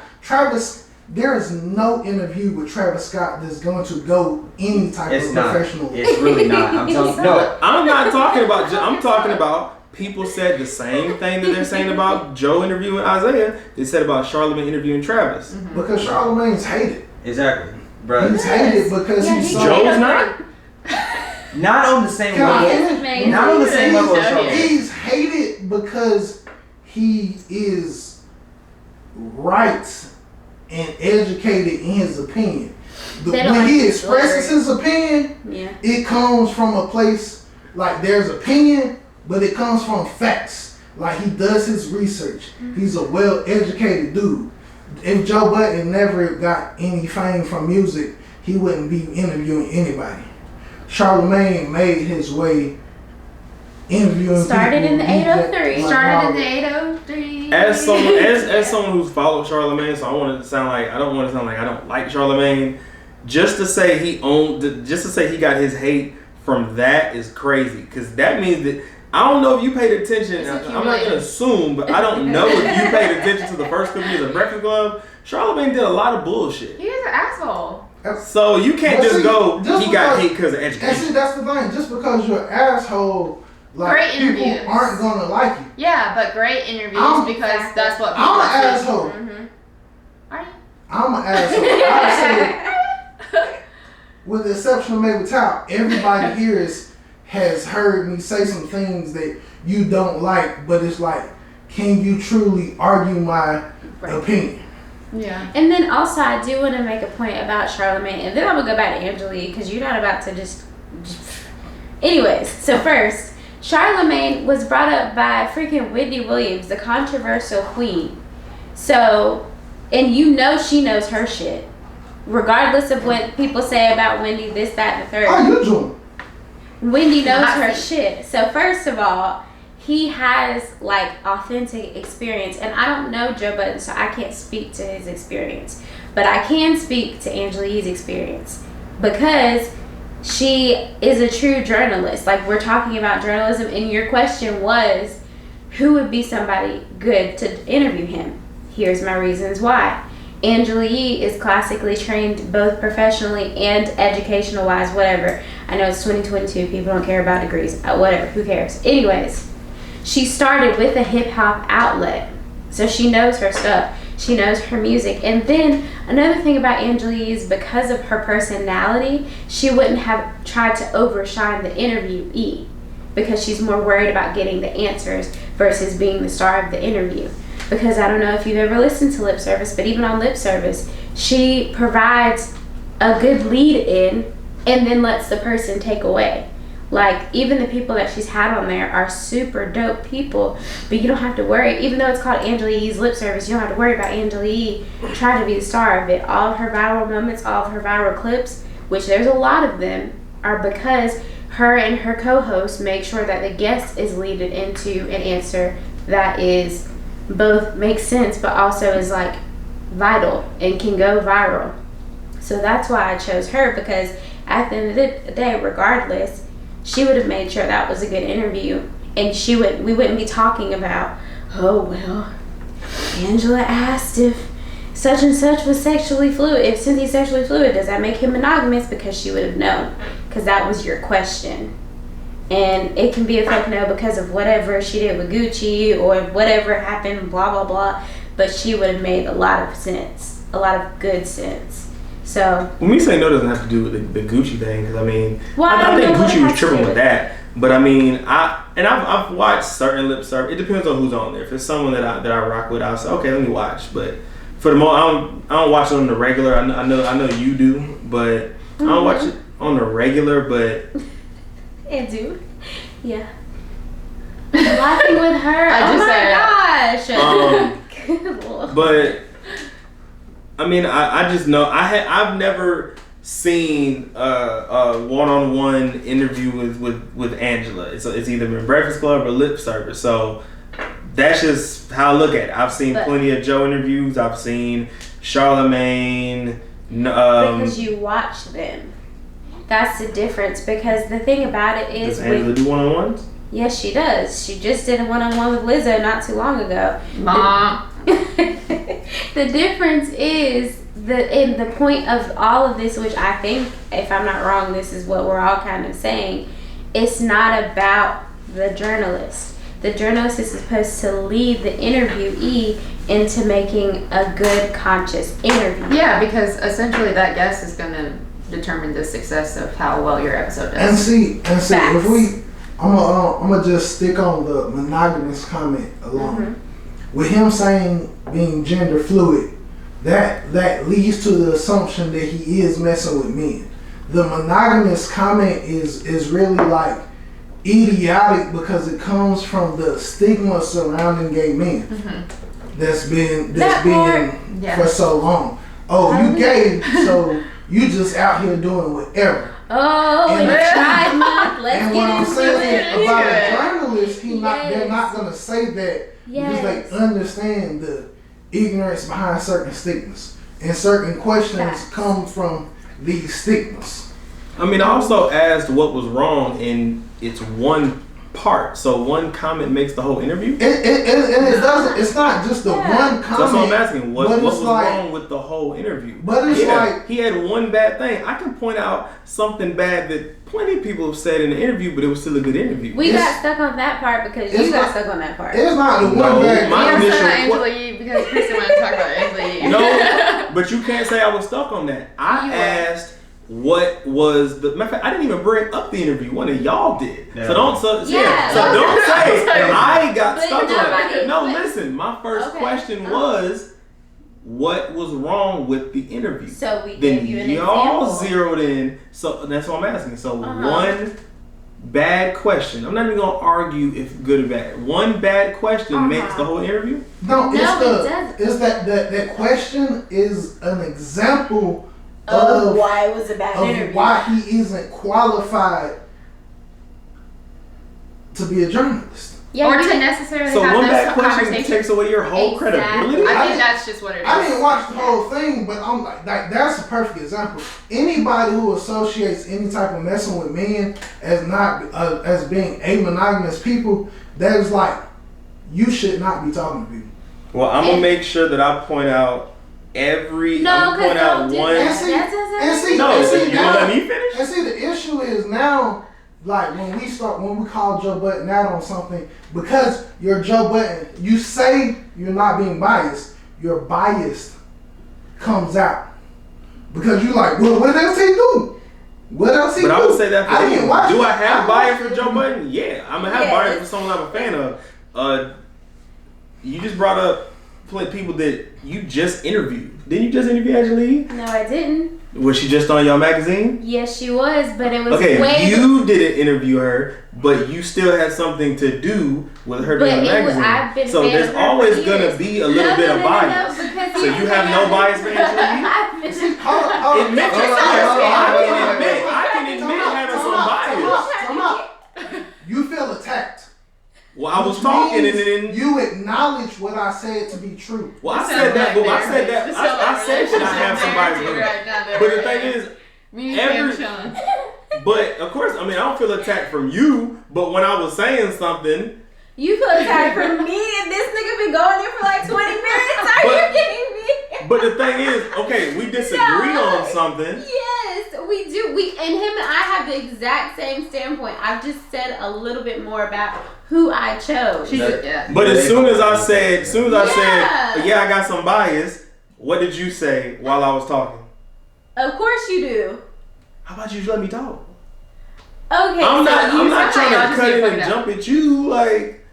There is no interview with Travis Scott that's going to go any type It's of not. professional. It's really not. I'm telling you. No. I'm not talking about. I'm talking about people said the same thing that they're saying about Joe interviewing Isaiah. They said about Charlamagne interviewing Travis. Because Charlamagne's hated. Exactly, bro. He's hated because Yeah, he's he so. Joe's not. Not on the same Can I level. finish? Not on the same level as Charlamagne. He's hated because he is right and educated in his opinion. They don't When like he to expresses his opinion, Yeah. it comes from a place like there's opinion, but it comes from facts. Like he does his research. He's a well-educated dude. If Joe Budden never got any fame from music, he wouldn't be interviewing anybody. Charlamagne made his way interviewing Started people. in the 803. Started in the 803. As someone who's followed Charlamagne, so I don't want to sound like I don't like Charlamagne. just to say he got his hate from that is crazy, because that means that I don't know if you paid attention. I'm not gonna assume, but I don't know if you paid attention to the first couple years of Breakfast Club. Charlamagne did a lot of bullshit. He is an asshole. So you can't just go. He got hate because of education. And see, that's the thing. Just because you're an asshole, like great people interviews aren't gonna like you. Yeah, but great interviews because that's what people I'm an asshole. Mm-hmm. Are you? I'm an asshole. I say, with the exception of maybe Thao, everybody here has heard me say some things that you don't like, but it's like, can you truly argue my opinion? Yeah. And then also, I do want to make a point about Charlamagne, and then I'm gonna go back to Angela because you're not about to just. Anyways, so first, Charlamagne was brought up by freaking Whitney Williams, the controversial queen. So, and you know she knows her shit, regardless of what people say about Wendy, this, that, and the third. How you doing? Wendy knows her shit. So first of all, he has like authentic experience, and I don't know Joe Budden, so I can't speak to his experience, but I can speak to Angela Yee's experience because she is a true journalist. Like, we're talking about journalism, and your question was, who would be somebody good to interview him? Here's my reasons why. Angela Yee is classically trained both professionally and educational wise, whatever. I know it's 2022, people don't care about degrees, whatever, who cares? Anyways, she started with a hip hop outlet, so she knows her stuff. She knows her music. And then another thing about Angela Yee is because of her personality, she wouldn't have tried to overshine the interviewee because she's more worried about getting the answers versus being the star of the interview. Because I don't know if you've ever listened to Lip Service, but even on Lip Service, she provides a good lead in and then lets the person take away. Like, even the people that she's had on there are super dope people, but you don't have to worry. Even though it's called Angela Yee's Lip Service, you don't have to worry about Angela Yee trying to be the star of it. All of her viral moments, all of her viral clips, which there's a lot of them, are because her and her co-host make sure that the guest is leaded into an answer that is both makes sense, but also is like vital and can go viral. So that's why I chose her, because at the end of the day, regardless, she would have made sure that was a good interview, and we wouldn't be talking about, oh well, Angela asked if such and such was sexually fluid. Since he's sexually fluid, does that make him monogamous? Because she would have known, because that was your question. And it can be a fuck no because of whatever she did with Gucci or whatever happened, blah, blah, blah. But she would have made a lot of sense, a lot of good sense. So when we say no, doesn't have to do with the Gucci thing, because I mean, well, I think Gucci was tripping with that. But I mean, I've watched certain lip service. It depends on who's on there. If it's someone that I rock with, I'll say, okay, let me watch. But for the most, I don't watch it on the regular. I know you do, but I don't watch it on the regular. But I do, yeah. Laughing with her. Oh my gosh. Good Lord. But I mean, I just know I've never seen a one-on-one interview with Angela. It's either been Breakfast Club or Lip Service. So that's just how I look at it. I've seen plenty of Joe interviews. I've seen Charlamagne. Because you watch them. That's the difference. Because the thing about it is, does Angela do one-on-ones? Yes, she does. She just did a one-on-one with Lizzo not too long ago. Mom. The difference is the point of all of this, which I think, if I'm not wrong, this is what we're all kind of saying. It's not about the journalist. The journalist is supposed to lead the interviewee into making a good, conscious interview. Yeah, because essentially that guest is going to determine the success of how well your episode does. And see, if we, I'm gonna just stick on the monogamous comment alone. Mm-hmm. With him saying being gender fluid, that leads to the assumption that he is messing with men. The monogamous comment is really like idiotic because it comes from the stigma surrounding gay men. Mm-hmm. that's been for so long. Oh, you gay, so you just out here doing whatever. Oh, and it's Pride Month. Let's get into it. And what I'm saying about a journalist, they're not gonna say that because they understand the ignorance behind certain stigmas, and certain questions come from these stigmas. I mean, I also asked what was wrong, and it's one part. So one comment makes the whole interview. And it doesn't. It's not just the one comment. So that's what I'm asking. What was like, wrong with the whole interview? But it's like he had one bad thing. I can point out something bad that plenty of people have said in the interview, but it was still a good interview. We got stuck on that part because you got stuck on that part. It's not the one bad. My initial because Kristyn wanted to talk about Angela. No, but you can't say I was stuck on that. I asked. What was the matter of fact, I didn't even bring up the interview. One of y'all did. Yeah. So don't don't say I got stuck on it. No, listen. My first question was, what was wrong with the interview? So we then gave you an y'all example. zeroed in. So that's what I'm asking. So one bad question. I'm not even gonna argue if good or bad. One bad question makes the whole interview. No, it doesn't. It's that question is an example of why it was a bad interview. Why he isn't qualified to be a journalist. Yeah, or to necessarily so have one those bad question conversations. takes away your whole credibility. I think that's just what it is. I didn't watch the whole thing, but I'm like that's a perfect example. Anybody who associates any type of messing with men as not as being amonogamous people, that is like you should not be talking to people. Well, I'm gonna make sure that I point out every. You gonna let me finish? And see, the issue is now, like when we call Joe Budden out on something, because you're Joe Budden, you say you're not being biased, your bias comes out. Because you're like, well, what else he do? What else he do? But I would say that for you. Do I have bias for Joe Budden? Budden? Yeah, I'm gonna have bias for someone I'm a fan of. You just brought up people that you just interviewed. Didn't you just interview Angela? No, I didn't. Was she just on your magazine? Yes, she was, but it was you didn't interview her, but you still had something to do with her being on the magazine. I've been so there's always gonna be a little bit of bias. So you have no bias for Angela? I can admit having some bias. You feel attacked. Well, I was talking and then you acknowledge what I said to be true. Well, I said that. I said that I have some bias. But the thing is, but of course, I mean, I don't feel attacked from you. But when I was saying something, you feel attacked from me, and this nigga been going there for like 20 minutes. Are you kidding me? But the thing is, okay, we disagree on something. Yes, we do. And him and I have the exact same standpoint. I've just said a little bit more about who I chose. But as soon as I said, I got some bias, what did you say while I was talking? Of course you do. How about you just let me talk? Okay. I'm not trying to cut in and jump at you. Like,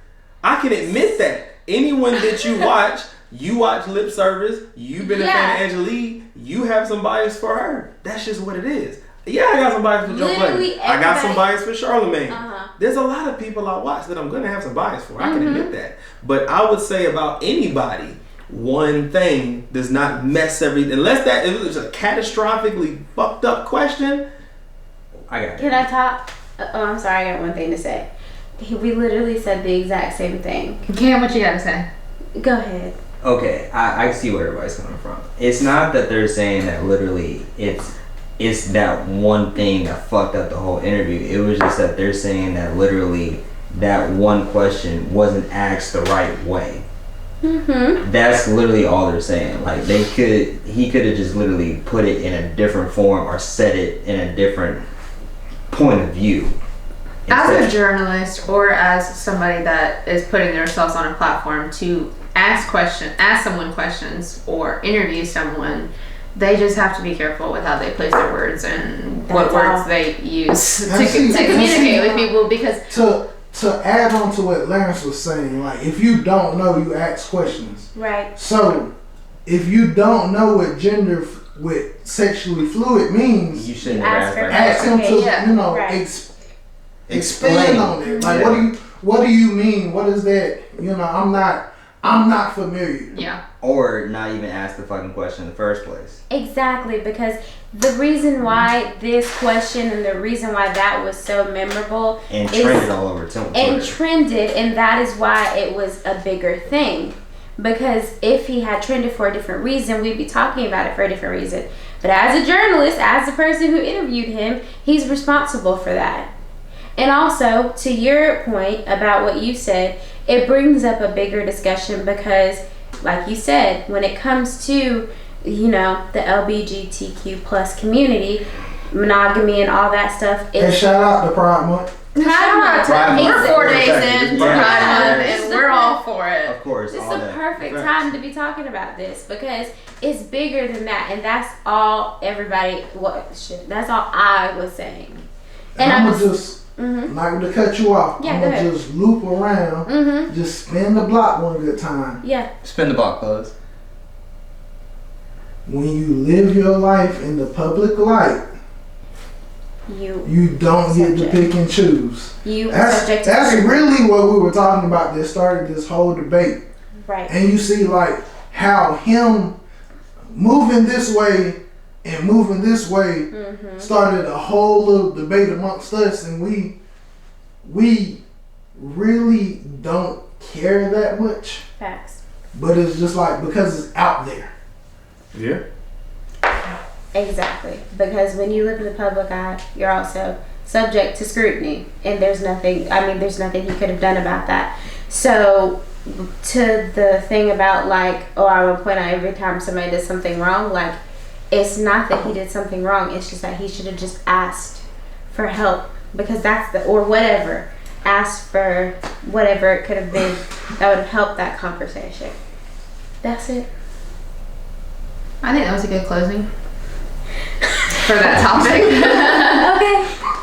I can admit that. Anyone that you watch Lip Service, you've been a fan of Angelique, you have some bias for her. That's just what it is. Yeah, I got some bias for Joe Budden. I got some bias for Charlemagne. There's a lot of people I watch that I'm going to have some bias for. I can admit that. But I would say about anybody, one thing does not mess everything. Unless if it was a catastrophically fucked up question. I got it. Can I talk? Oh, I'm sorry. I got one thing to say. We literally said the exact same thing. Cam, what you got to say? Go ahead. Okay, I see where everybody's coming from. It's not that they're saying that literally it's that one thing that fucked up the whole interview. It was just that they're saying that literally that one question wasn't asked the right way. That's literally all they're saying. Like he could have just literally put it in a different form or said it in a different point of view. As a journalist or as somebody that is putting themselves on a platform to ask someone questions or interview someone, they just have to be careful with how they place their words and what words they use to communicate with people. Because to add on to what Lawrence was saying, like if you don't know, you ask questions. Right. So if you don't know what gender with sexually fluid means, you shouldn't ask him to expand on it. Like what do you mean? What is that? I'm not familiar. Yeah. Or not even ask the fucking question in the first place. Exactly, because the reason why this question and the reason why that was so memorable and trended all over Twitter. And that is why it was a bigger thing. Because if he had trended for a different reason, we'd be talking about it for a different reason. But as a journalist, as the person who interviewed him, he's responsible for that. And also, to your point about what you said, it brings up a bigger discussion because, like you said, when it comes to, you know, the LGBTQ plus community, monogamy and all that stuff. And shout out to Pride Month. We're 4 days in Pride Month and we're all for it. Of course. This is the perfect time to be talking about this because it's bigger than that, and that's all everybody. That's all I was saying. And I'm gonna just not to cut you off. Yeah, I'm gonna just loop around. Just spin the block one good time. Yeah. Spin the block, buzz. When you live your life in the public light, you don't get to pick and choose. That's really what we were talking about that started this whole debate. Right. And you see like how him moving this way and moving this way started a whole little debate amongst us, and we really don't care that much. Facts. But it's just like because it's out there. Yeah. Exactly. Because when you live in the public eye, you're also subject to scrutiny, and there's nothing he could have done about that. So to the thing about like, I would point out every time somebody does something wrong, like, it's not that he did something wrong, it's just that he should have just asked for help, because asked for whatever it could have been that would have helped that conversation. That's it. I think that was a good closing for that topic. Okay.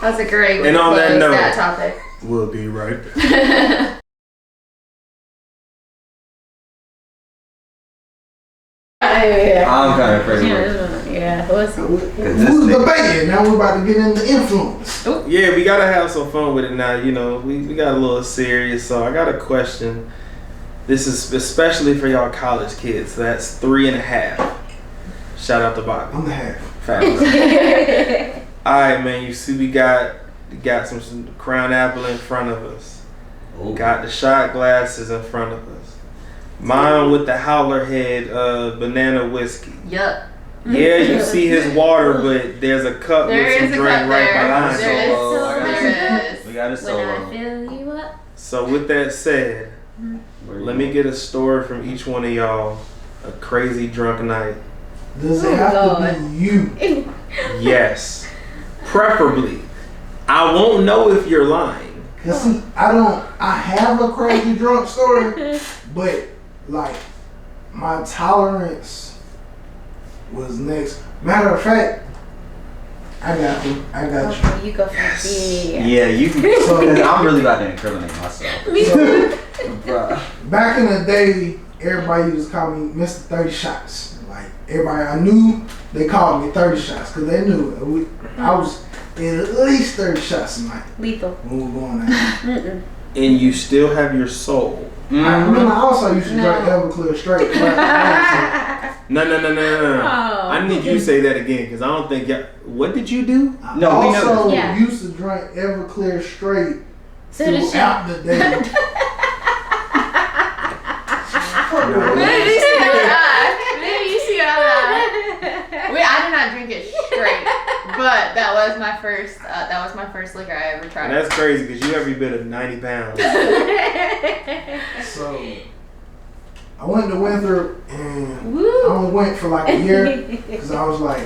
That was a great way and to on close that note, that topic. We'll be right back. I'm kind of afraid. Yeah. Who's debating? Now we're about to get into influence. Yeah, we gotta have some fun with it now. You know, we got a little serious. So I got a question. This is especially for y'all college kids. That's 3.5. Shout out to Bobby. I'm the half. Fabulous. All right, man. You see, we got some Crown Apple in front of us. Ooh. Got the shot glasses in front of us. Mine with the howler head banana whiskey. Yup. Yeah, you see his water, but there's a cup with some drink right behind it. We got a solo. When I fill you up. So with that said, let me get a story from each one of y'all. A crazy drunk night. Does it have to be you? Yes. Preferably. I won't know if you're lying. Cause see, I have a crazy drunk story, but like my tolerance was next. Matter of fact, I got you. You go first. Yeah, you can. Because I'm really about to incriminate myself. Me too. Back in the day, everybody used to call me Mr. 30 Shots. Like everybody I knew, they called me 30 Shots because they knew I was in at least 30 shots a night. Lethal. When we were going out. And you still have your soul. I remember I also used to drink Everclear straight. No. Oh. I need you to say that again because I don't think what did you do? I No, we also know. used to drink Everclear straight So did she. throughout the day. Maybe you see what I did not drink it straight, but that was my first liquor I ever tried. And that's crazy because you every bit of 90 pounds. So I went to Winthrop and I only went for like a year because I was like,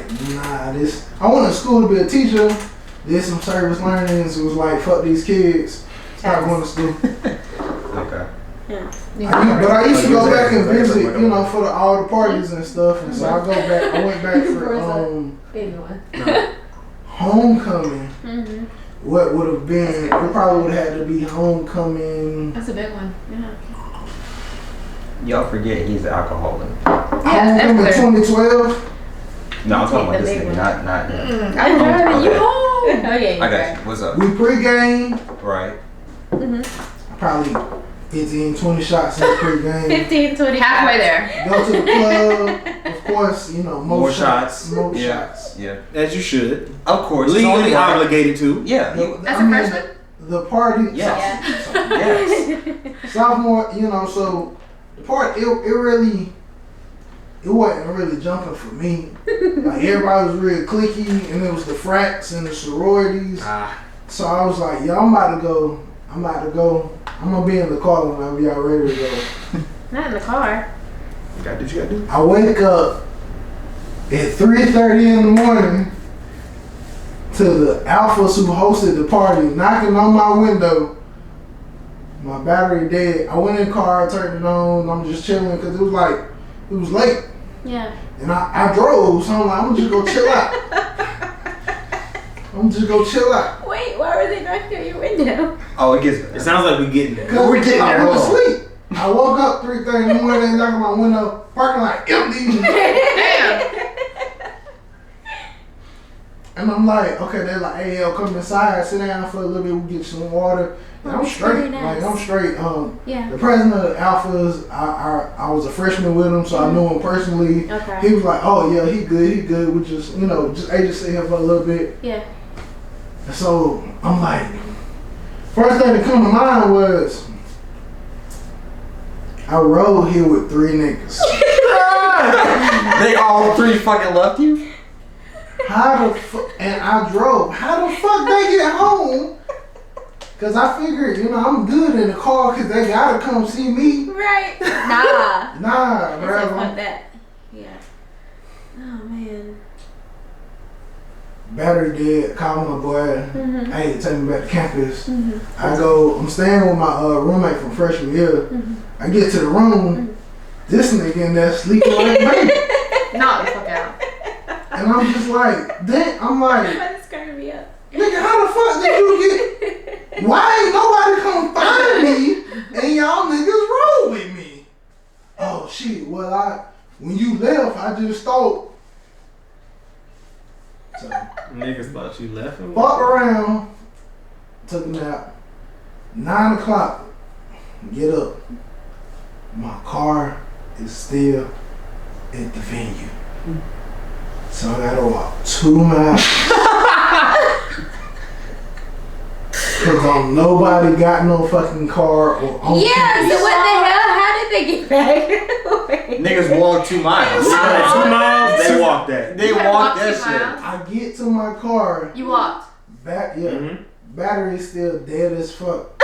I went to school to be a teacher, did some service learning, so it was like, fuck these kids, start going to school. Okay. Yeah. But I used to go back and visit, for all the parties and stuff, and so I went back for Baby one. homecoming. What would have been? It probably would have had to be homecoming. That's a big one. Yeah. Y'all forget he's an alcoholic. Homecoming 2012. No, I'm talking about this nigga, not him. I'm driving you Okay. home. Oh yeah. I got you. What's up? We pregame. Right. Probably 15, 20 shots in the pregame. 15, 20. Halfway there. Go to the club. Of course, More shots. More Yeah. shots. Yeah. As you should. Of course. Legally obligated to. Yeah. That's a freshman? The party. Yes. Yes. Sophomore, so the part, it really, it wasn't really jumping for me. Like everybody was real cliquey, and it was the frats and the sororities. So I was like, yo, I'm about to go. I'm gonna be in the car whenever y'all ready to go. Not in the car. You gotta do what you gotta do. I wake up at 3:30 in the morning to the alphas who hosted the party knocking on my window. My battery dead. I went in the car, turned it on. I'm just chilling because it was late. Yeah. And I drove, so I'm like, I'm just gonna chill out. Wait, why were they knocking on your window? Oh, it gets better. It sounds like we're getting there. Cause We're getting there. I went to sleep. I woke up 3:30 in the morning, knocking on my window, parking lot empty. Damn. And I'm like, okay, they're like, hey, yo, come inside, sit down for a little bit, we'll get you some water. And I'm straight. Very nice. Like, I'm straight. Yeah. The president of the Alphas, I was a freshman with him, so I knew him personally. Okay. He was like, oh, yeah, he good. We just, just sit here for a little bit. Yeah. And so I'm like, first thing that come to mind was, I rode here with 3 niggas. They all 3 fucking left you? And I drove. How the fuck they get home? Cause I figured, I'm good in the car cause they gotta come see me. Right. Nah, bro. fuck that. Yeah. Oh man. Battery dead, call my boy. Mm-hmm. Hey, take me back to campus. Mm-hmm. I'm staying with my roommate from freshman year. Mm-hmm. I get to the room, this nigga in there sleeping like a baby. Knock the fuck out. And I'm just like, That's gonna be up. nigga, how the fuck did you get? Why ain't nobody come find me and y'all niggas roll with me? Oh shit, well when you left, I just thought. So, Niggas thought you left him. fuck around, took a nap. 9 o'clock, get up. My car is still at the venue. So I gotta walk 2 miles. Cause nobody got no fucking car or on Yeah, so what the hell? How did they get back? Niggas walked 2 miles. 2 miles, they walked that. They You walked walked that 2 shit. miles? I get to my car, You walked. back, yeah, Mhm. battery still dead as fuck.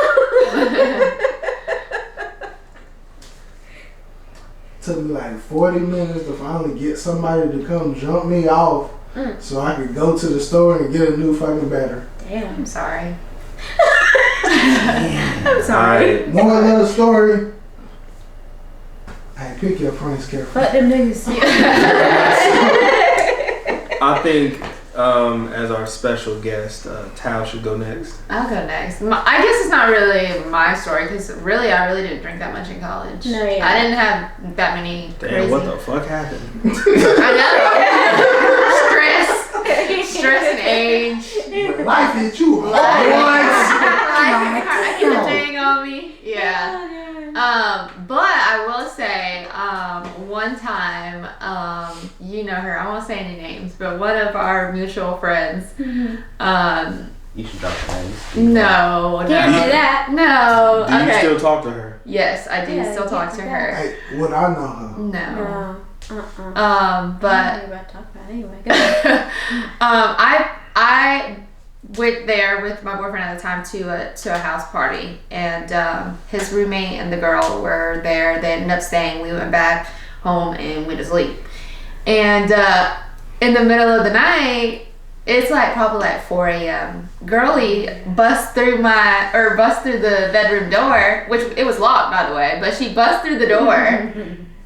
Took me like 40 minutes to finally get somebody to come jump me off so I could go to the store and get a new fucking battery. Damn. I'm sorry. I'm sorry. Alright. Moral of the story, hey, pick your friends carefully. Fuck them niggas. I think as our special guest, Thao should go next. I'll go next. I guess it's not really my story because I really didn't drink that much in college. No, yeah. I didn't have that many Damn, crazy. what the fuck happened? I know. Stress and age. But life hit you hard. I get the thing on me. Yeah. But I will say, one time, you know her, I won't say any names, but one of our mutual friends, You should drop the names. no. Can't do that. No. Do you Okay. still talk to her? Yes, I do Yeah, still you talk can't to do her. Hey, would I know her? No. No. But I don't know about to talk about it anyway. Go ahead. I went there with my boyfriend at the time to a house party, and his roommate and the girl were there. They ended up staying. We went back home and went to sleep. And in the middle of the night, it's like probably like 4 a.m. Girlie busts through the bedroom door, which it was locked by the way, but she busts through the door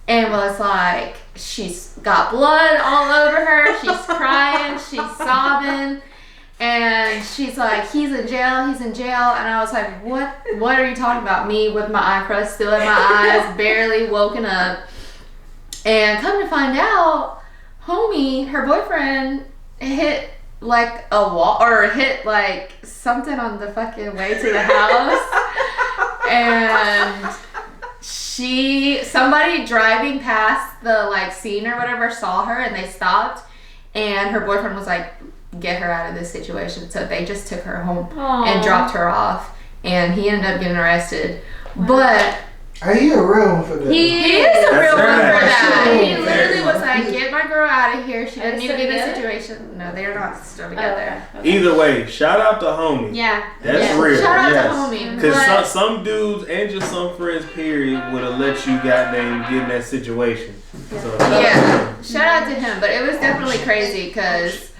and was like, she's got blood all over her, she's crying, she's sobbing, and she's like, he's in jail, and I was like, what are you talking about? Me with my eye crust still in my eyes, barely woken up, and come to find out, homie, her boyfriend hit like a wall or hit like something on the fucking way to the house, and somebody driving past the like scene or whatever saw her and they stopped, and her boyfriend was like, get her out of this situation, so they just took her home and dropped her off, and he ended up getting arrested. Wow. But Hey, he a real one for that. He is a real one for that. That's He right. literally was like, get my girl out of here. She Are doesn't they need to be in this still situation. No, they're not still together. Okay. Either way, shout out to homie. Yeah. That's yeah. real. Shout out yes. to homie. Because some dudes and just some friends, period, would have let you goddamn get in that situation. So, Yeah, shout out to him, but it was definitely crazy because,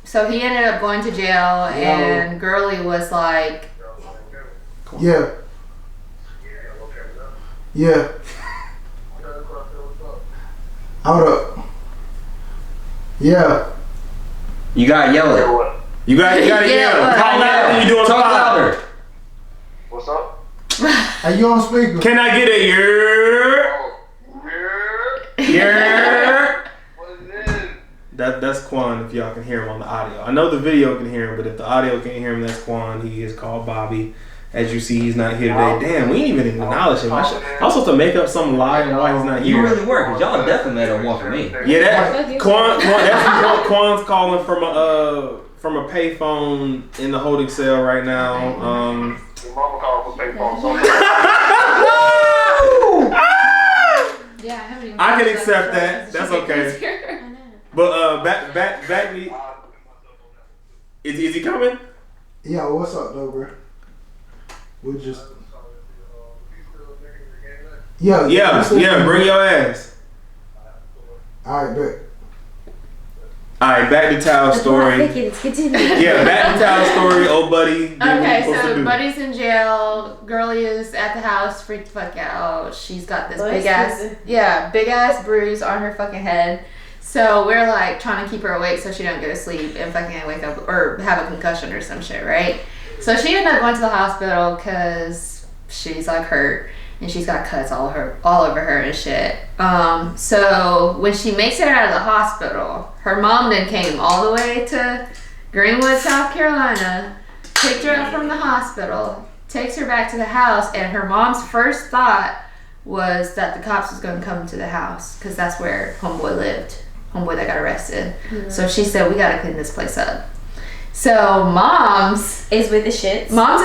so he ended up going to jail, and Girly was like, Yeah. Yeah. Hold up. Yeah. You gotta yell it. you gotta yell. Call out when you doing Talk a pod. louder. What's up? Are you on speaker? Can I get a yeah? What is this? That's Qwan if y'all can hear him on the audio. I know the video can hear him, but if the audio can't hear him, that's Qwan. He is called Bobby. As you see, he's not here today. Damn, we ain't even acknowledge him. I was supposed to make up some lie and why he's not You here. really were, because y'all definitely made a one for me. Yeah, that Quan's calling from a payphone in the holding cell right now. Your mama called for payphone. yeah, I haven't even. I can accept that. That's okay. But back to is he coming? Yeah, what's up, though, bro? We just. Yeah. Bring your ass. Alright, bet. Alright, back to Tao's story. Continue. Yeah, back to Tao's story. Oh, buddy. do what Okay, you supposed to so do. Buddy's in jail. Girly is at the house, freaked the fuck out. She's got this big ass bruise on her fucking head. So we're like trying to keep her awake so she don't go to sleep and fucking wake up or have a concussion or some shit, right? So she ended up going to the hospital because she's like hurt and she's got cuts all over her and shit. So when she makes it out of the hospital, her mom then came all the way to Greenwood, South Carolina, picked her up from the hospital, takes her back to the house, and her mom's first thought was that the cops was going to come to the house because that's where homeboy lived, homeboy that got arrested. Mm-hmm. So she said, we got to clean this place up. So Mom's is with the shits. Mom's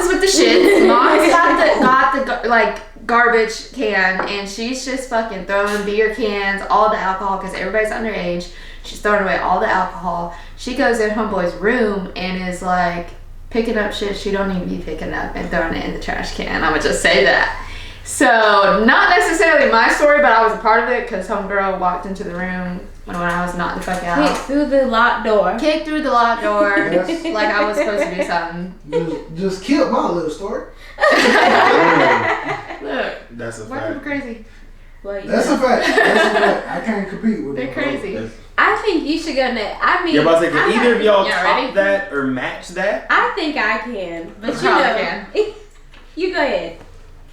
got the like garbage can, and she's just fucking throwing beer cans, all the alcohol, because everybody's underage. She's throwing away all the alcohol. She goes in homeboy's room and is like picking up shit she don't need to be picking up and throwing it in the trash can. I'ma just say that. So not necessarily my story, but I was a part of it because homegirl walked into the room when I was not the fuck out. Kicked through the locked door. Like I was supposed to do something. Just killed my little story. Look, That's a why fact. people crazy? Well, That's a fact. I can't compete with They're them. crazy. I think you should go next. I mean, You're about to say, can either of y'all Yeah, top ready? that or match that? I think I can, but you Probably know, can. you go ahead.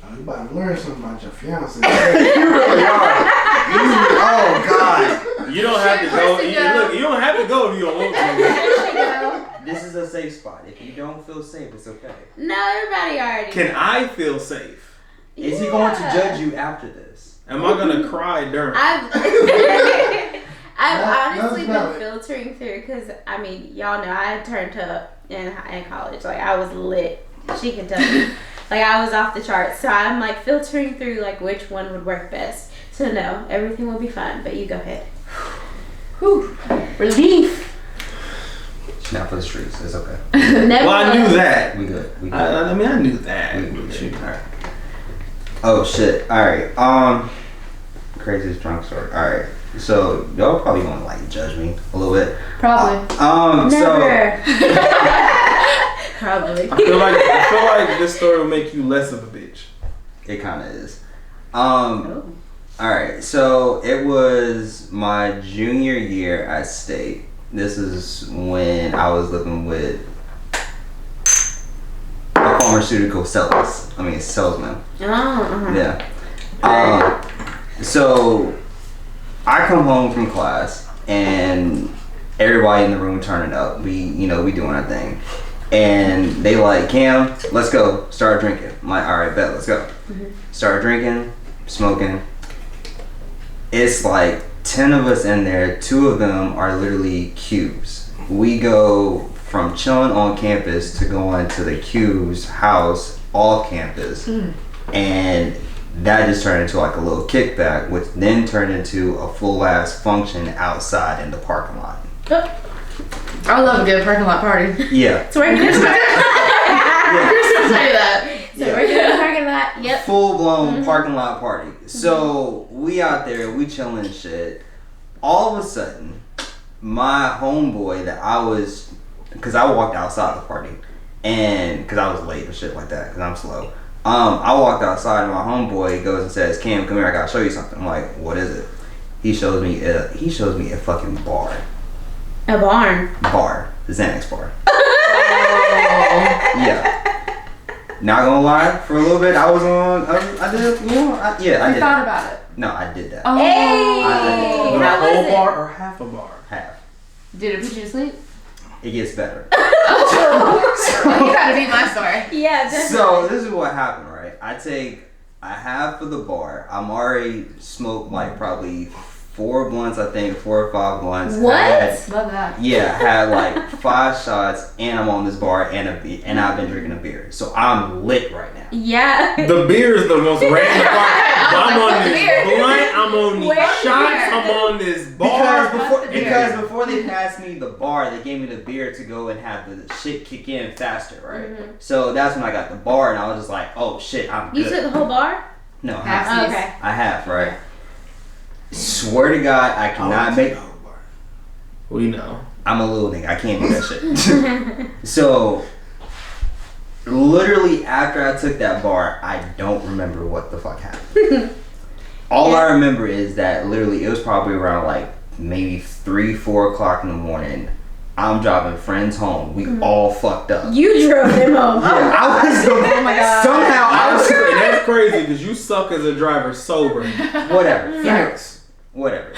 Oh, you about to learn something about your fiance. You really are. Oh, God. You don't have to go. Look, you don't have to go if you don't want to. This is a safe spot. If you don't feel safe, it's okay. No, everybody already. Can I feel safe? Is he going to judge you after this? Am I gonna cry during? I've That's honestly been valid. filtering through because I mean, y'all know I turned up in college. Like I was lit. She can tell me. Like I was off the charts. So I'm like filtering through like which one would work best. So no, everything will be fine. But you go ahead. Whew. Relief. Not for the streets. It's okay. Never. Well, I knew that. We good. We good. I mean, I knew that. We good. Shoot. All right. Oh shit. All right. Craziest drunk story. All right. So y'all probably gonna like judge me a little bit. Probably. Never. Probably. I feel like this story will make you less of a bitch. It kind of is. All right. So it was my junior year at State. This is when I was living with a pharmaceutical salesman. Yeah. So I come home from class and everybody in the room turning up. We doing our thing. And they like, Cam, let's go. Start drinking. I'm like, all right, bet, let's go. Start drinking, smoking. It's like 10 of us in there. 2 of them are literally cubes. We go from chilling on campus to going to the cube's house off campus And that just turned into like a little kickback, which then turned into a full ass function outside in the parking lot. I love a good parking lot party. Yeah. So we're gonna say that. So we're gonna parking lot. Yep. Full blown parking lot party. So we out there, we chilling and shit. All of a sudden, my homeboy that because I walked outside the party, and because I was late or shit like that, because I'm slow. I walked outside and my homeboy goes and says, "Cam, come here, I gotta show you something." I'm like, "What is it?" He shows me a fucking bar. A barn. Bar. The Xanax bar. Yeah. Not gonna lie, for a little bit I was on. I did. I thought about it. No, I did that. Oh. Hey. The How was whole it? bar or half a bar? Half. Did it put you to sleep? It gets better. You gotta be my story. Yeah. Definitely. So this is what happened, right? I take a half of the bar. I'm already smoked like probably 4 blunts, I think, 4 or 5 blunts. What? Love that. Yeah, had like 5 shots, and I'm on this bar, and I've been drinking a beer, so I'm lit right now. Yeah. The beer is the most random part. I'm on this blunt, I'm on these Where's the shots, beer? I'm on this bar. Because before they passed me the bar, they gave me the beer to go and have the shit kick in faster, right? Mm-hmm. So that's when I got the bar, and I was just like, oh shit, I'm good. You took the whole bar? No, I Half. have. Oh, okay. I have, right? Swear to God, I cannot make. We know. I'm a little nigga. I can't do that shit. So, literally after I took that bar, I don't remember what the fuck happened. All I remember is that literally it was probably around like maybe 3-4 o'clock in the morning. I'm driving friends home. We all fucked up. You drove them home. Yeah, I was. Oh my God. Somehow I was. And that's crazy because you suck as a driver sober. Whatever. Facts. Whatever.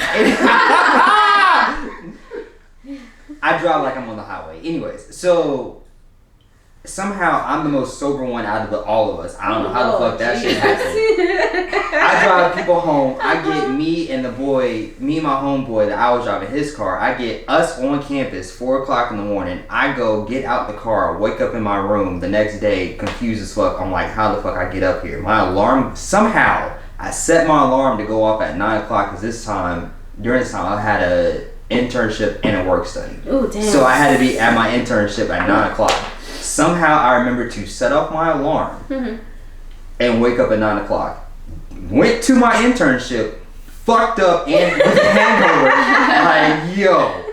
I drive like I'm on the highway. Anyways, so somehow I'm the most sober one out of all of us. I don't know how the fuck that shit happened. I drive people home. I get me and my homeboy that I was driving his car. I get us on campus 4 o'clock in the morning. I go get out the car, wake up in my room the next day, confused as fuck. I'm like, how the fuck I get up here? My alarm, somehow I set my alarm to go off at 9 o'clock because during this time I had a internship and a work study. Ooh, damn. So I had to be at my internship at 9 o'clock. Somehow I remember to set off my alarm and wake up at 9 o'clock. Went to my internship, fucked up and with a hangover. Like, yo,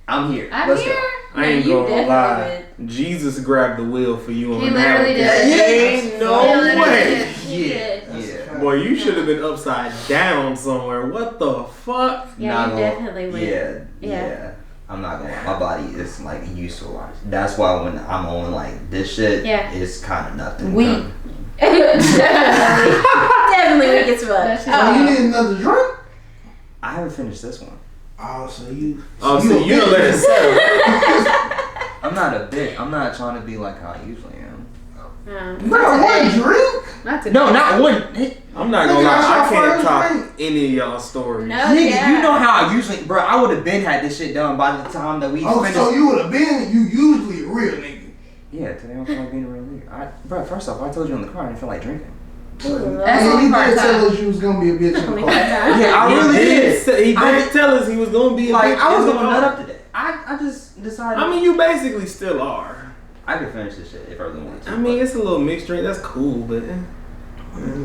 I'm here. Let's go. I ain't You gonna lie. definitely Jesus grabbed the wheel for you on He that. literally did. Ain't no way. Yeah. Boy, you should have been upside down somewhere. What the fuck? Yeah, Not you gonna- definitely went. Yeah. I'm not gonna lie. My body is like used to a lot. That's why when I'm on like this shit, it's kind of nothing. Weak. Definitely weak as fuck. That shit- Oh, you need another drink? I haven't finished this one. Oh, so you. Oh, so you don't let it settle. I'm not a bitch. I'm not trying to be like how I usually am. Bro, one drink? Not today. No, not one. I'm not gonna lie. I Nigga, that's can't your first top drink. any of y'all stories. No, Nigga, yeah. you know how I usually, bro. I would have been had this shit done by the time that we Oh, finished. so you would have been, you usually a real nigga. Yeah, today I don't feel like being a real nigga. Bro, first off, I told you in the car I didn't feel like drinking. That's And only he did part-time. tell us you was gonna be a bitch in the car. Yeah, I really did. He did tell us he was gonna be a Like bitch I was in the gonna car. nut up today. I just decided. I mean, you basically still are. I could finish this shit if I really wanted to. I mean, it's a little mixed drink. That's cool, but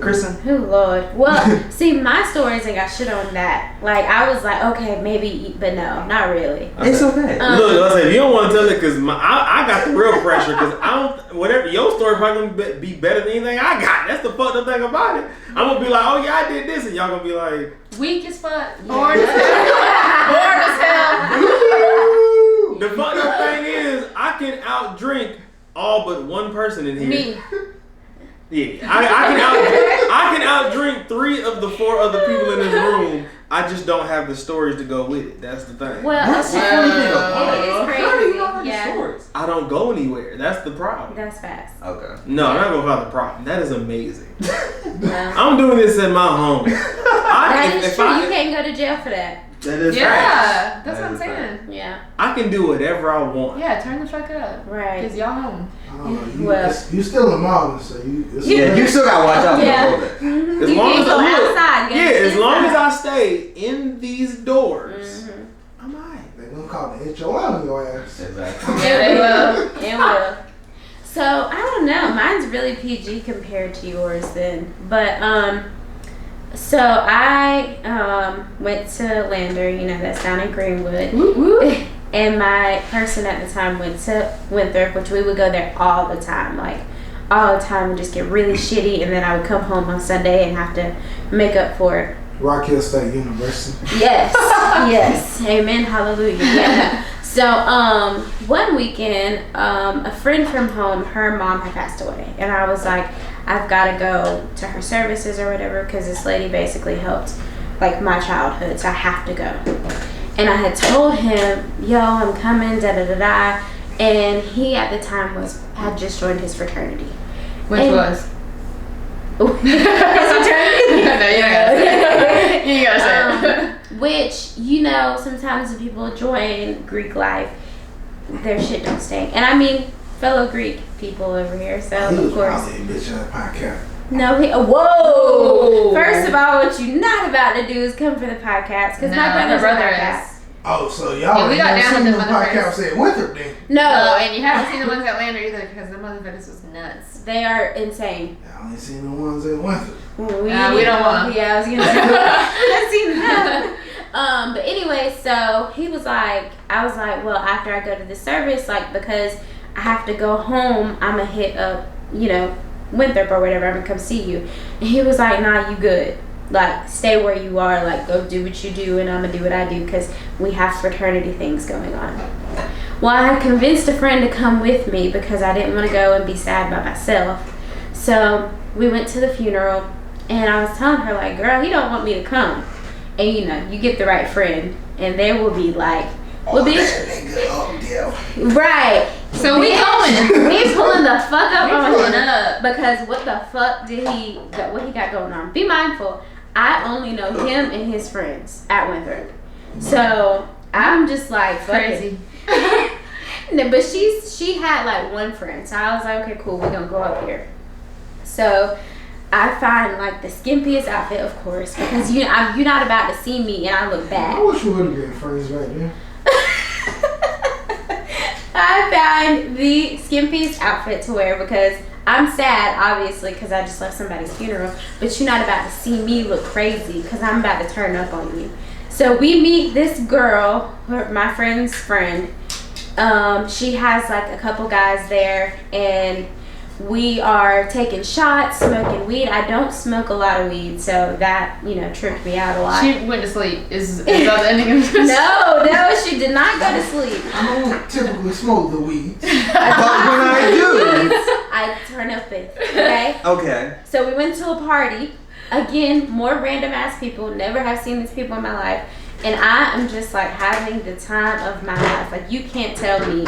Kristyn. Oh Lord. Well, see, my stories ain't got shit on that. Like, I was like, okay, maybe, but no, not really. It's okay. Look, I said you don't want to tell it because I got the real pressure because I don't. Whatever your story probably gonna be better than anything I got. That's the fucked up thing about it. I'm gonna be like, oh yeah, I did this, and y'all gonna be like, Weak as fuck. Bored as hell. Bored as hell. the fucked up thing is I can outdrink all but one person in here. Me. Yeah, I can outdrink 3 of the 4 other people in this room. I just don't have the stories to go with it. That's the thing. Well, That's the okay. funny thing about It it. is How do you crazy. know all these Yeah. stories? I don't go anywhere. That's the problem. That's fast. Okay. No, I'm not gonna call it the problem. That is amazing. Well, I'm doing this at my home. that is true. You can't go to jail for that. That is Yeah, that's That what I'm is saying. Yeah. I can do whatever I want. Yeah, turn the fuck up. Right. Cause y'all home. I don't know. Well- You still in Marvin, so you. It's Yeah, you still gotta watch out for Yeah. a little bit. Mhm. As You long can't as go I look- outside. Yeah, as long as I stay in these doors, I'm alright. They gonna call the HOL on your ass. Exactly. Yeah, they will. It will. So I don't know. Mine's really PG compared to yours then. But so I went to Lander, that's down in Greenwood. Woo, woo. And my person at the time went to Winthrop, which we would go there all the time. Like all the time and just get really shitty, and then I would come home on Sunday and have to make up for it. Rock Hill State University. Yes. Yes. Amen. Hallelujah. Yeah. So, one weekend, a friend from home, her mom had passed away. And I was like, I've got to go to her services or whatever, because this lady basically helped, like, my childhood. So I have to go. And I had told him, yo, I'm coming, da-da-da-da. And he, at the time, had just joined his fraternity. Which And- was? his fraternity? No, you gotta say it. You gotta say it. Which, sometimes when people join Greek life, their shit don't stink. And I mean, fellow Greek people over here, so He was of course. probably a bitch at a podcast. No, whoa! First of all, what you're not about to do is come for the podcast, because my brother's brother a podcast. is. Oh, so y'all Yeah, we got ain't down seen with the the podcast motherfuckers. at Winthrop then? No, Oh, and you haven't seen the ones at Lander either, because the motherfuckers was nuts. they are insane. Y'all ain't seen the ones at Winthrop. We don't want 'em. Yeah, I was gonna say. I've seen them. But anyway, so he was like, I was like, well, after I go to the service, like, because I have to go home, I'm gonna hit up, Winthrop or whatever, I'm gonna come see you. And he was like, nah, you good. Like, stay where you are, like, go do what you do, and I'm gonna do what I do, because we have fraternity things going on. Well, I had convinced a friend to come with me because I didn't want to go and be sad by myself. So we went to the funeral, and I was telling her, like, girl, he don't want me to come. And you get the right friend, and they will be like, right. So we going. We pulling the fuck up We on pulling him up. because what the fuck what he got going on? Be mindful. I only know him and his friends at Winthrop, so I'm just like fuck it. Crazy. No, but she had like one friend, so I was like, okay, cool, we're gonna go up here. So I find like the skimpiest outfit, of course, because you're not about to see me and I look bad. I wish we would have been friends right there. I find the skimpiest outfit to wear because I'm sad, obviously, because I just left somebody's funeral, but you're not about to see me look crazy because I'm about to turn up on you. So we meet this girl, my friend's friend. She has like a couple guys there, and we are taking shots, smoking weed. I don't smoke a lot of weed, so that, tripped me out a lot. She went to sleep. Is that the ending of this? No, she did not go to sleep. I don't typically smoke the weeds. But when I do. I turn up with, okay? Okay. So we went to a party. Again, more random ass people. Never have seen these people in my life. And I am just like having the time of my life. Like, you can't tell me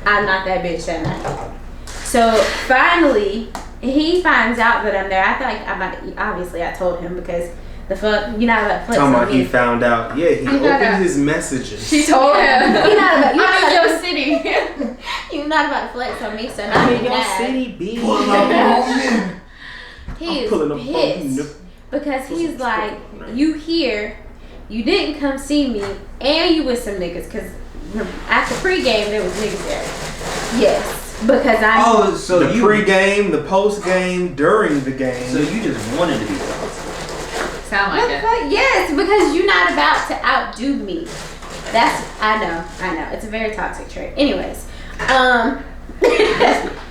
I'm not that bitch that night. So finally, he finds out that I'm there. I feel like I'm about to eat. Obviously, I told him because the fuck, you're not about to flex Talking on about me. he found out. Yeah, he opened his messages. She told him. You're not I'm in about your city. you're not about to flex on me, so now I'm you're in your mad. city, bitch. Pulling up on him. He is pulling up on pissed you. because he's like, you here, you didn't come see me, and you with some niggas. Because after pregame there was niggas there. Yes, because I'm. Oh, so The you pre-game, the post-game, during the game. So you just wanted to be toxic. Sound What like the it. fuck? Yes, because you're not about to outdo me. I know. It's a very toxic trait. Anyways,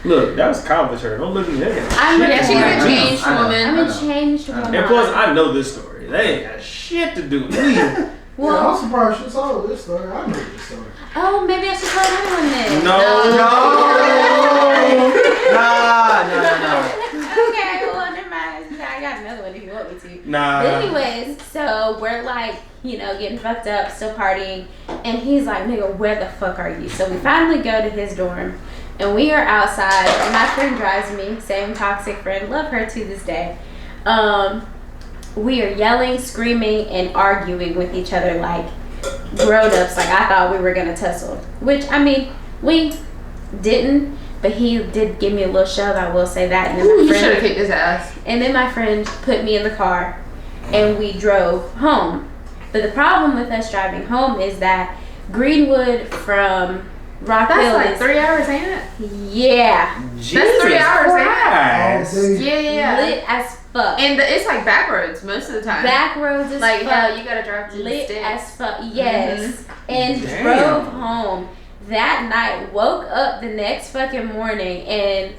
Look, that was college her. Don't look at me like that. I'm Yeah, she's I a know. changed I know. woman. I'm a changed woman. And plus, I know this story. They ain't got shit to do with me. Yeah, I'm Well, surprised she told this story. I know this story. oh, maybe I should tell another one then. No. Okay, well, never mind. I got another one if you want me to. Nah. But anyways, so we're like, getting fucked up, still partying, and he's like, nigga, where the fuck are you? So we finally go to his dorm, and we are outside, and my friend drives me, same toxic friend, love her to this day. We are yelling, screaming, and arguing with each other like grown-ups, like I thought we were gonna tussle, which I mean we didn't, but he did give me a little shove, I will say that. And then Ooh, you should have kicked his ass. And then my friend put me in the car and we drove home. But the problem with us driving home is that Greenwood from Rock Hill That's like is 3 hours, ain't it? yeah, That's 3 hours, Christ. ain't it? Yeah. lit as fuck. And it's like back roads most of the time. Back roads as like fuck. hell, you gotta drive to the Lit sticks. as fuck. Yes. And Damn. drove home that night. Woke up the next fucking morning and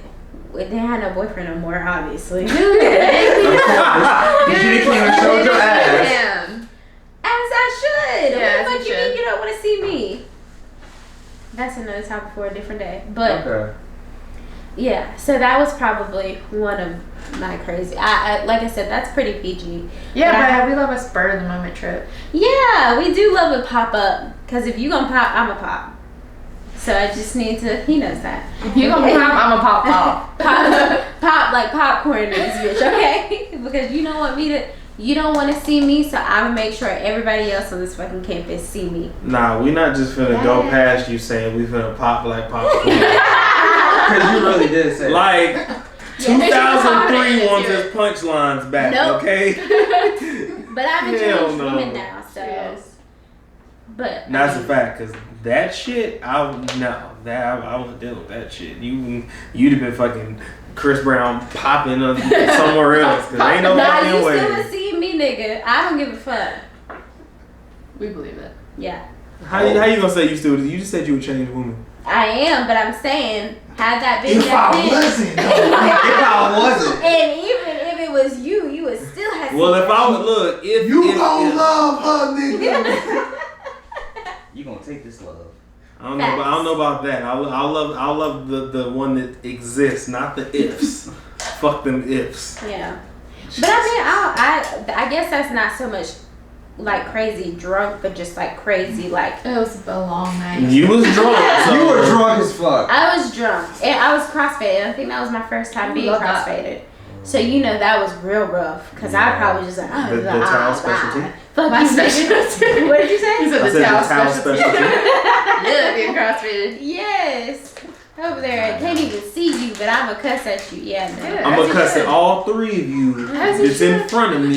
they had no boyfriend no more, obviously. You didn't even show your ass. Damn. As I should. Yeah, What the as fuck you you mean should. you don't want to see me? That's another topic for a different day. But Okay. yeah, so that was probably one of my crazy. I like I said, that's pretty PG. Yeah, but we love a spur of the moment trip. Yeah, we do love a pop up. Cause if you gonna pop, I'ma pop. So I just need to. He knows that. If you gonna pop, I'm gonna pop. Pop like popcorn in this bitch, okay? Because you don't want me to. You don't want to see me, so I'm gonna make sure everybody else on this fucking campus see me. Nah, we not just finna go past you saying we finna pop like popcorn. Because you really did say Like there's no 2003 confidence wants to his punchlines back, Nope. okay? But I'm a Hell changed no. woman now, so. Yes. But That's a fact, cause that shit, I wouldn't deal with that shit. You'd have been fucking Chris Brown popping somewhere else, cause ain't no nah, fucking you way. still would see me, nigga. I don't give a fuck. We believe it. Yeah, How you gonna say you still? You just said you would change a woman. I am, but I'm saying, had that been If that I bitch, wasn't, though. If I wasn't. and even if it was you would still have. Well, seen if I would look, if You if, gon' if, love her, nigga. You gonna take this love. I don't know about that. I love the one that exists, not the ifs. Fuck them ifs. Yeah, but I mean, I guess that's not so much like crazy drunk, but just like crazy like. It was a long night. You was drunk. So You were drunk as fuck. I was drunk and I was crossfaded. I think that was my first time being Love that. crossfaded. So you know that was real rough because I probably just like The towel specialty? Fuck My you, specialty. nigga. What did you say? He said I the said towel the towel specialty. specialty. Yeah, being crossfaded. Yes. Over there, I can't even see you, but I'm gonna cuss at you. Yeah, no. Yeah. I'm As gonna you cuss should. at all three of you As you that's in should. front of me.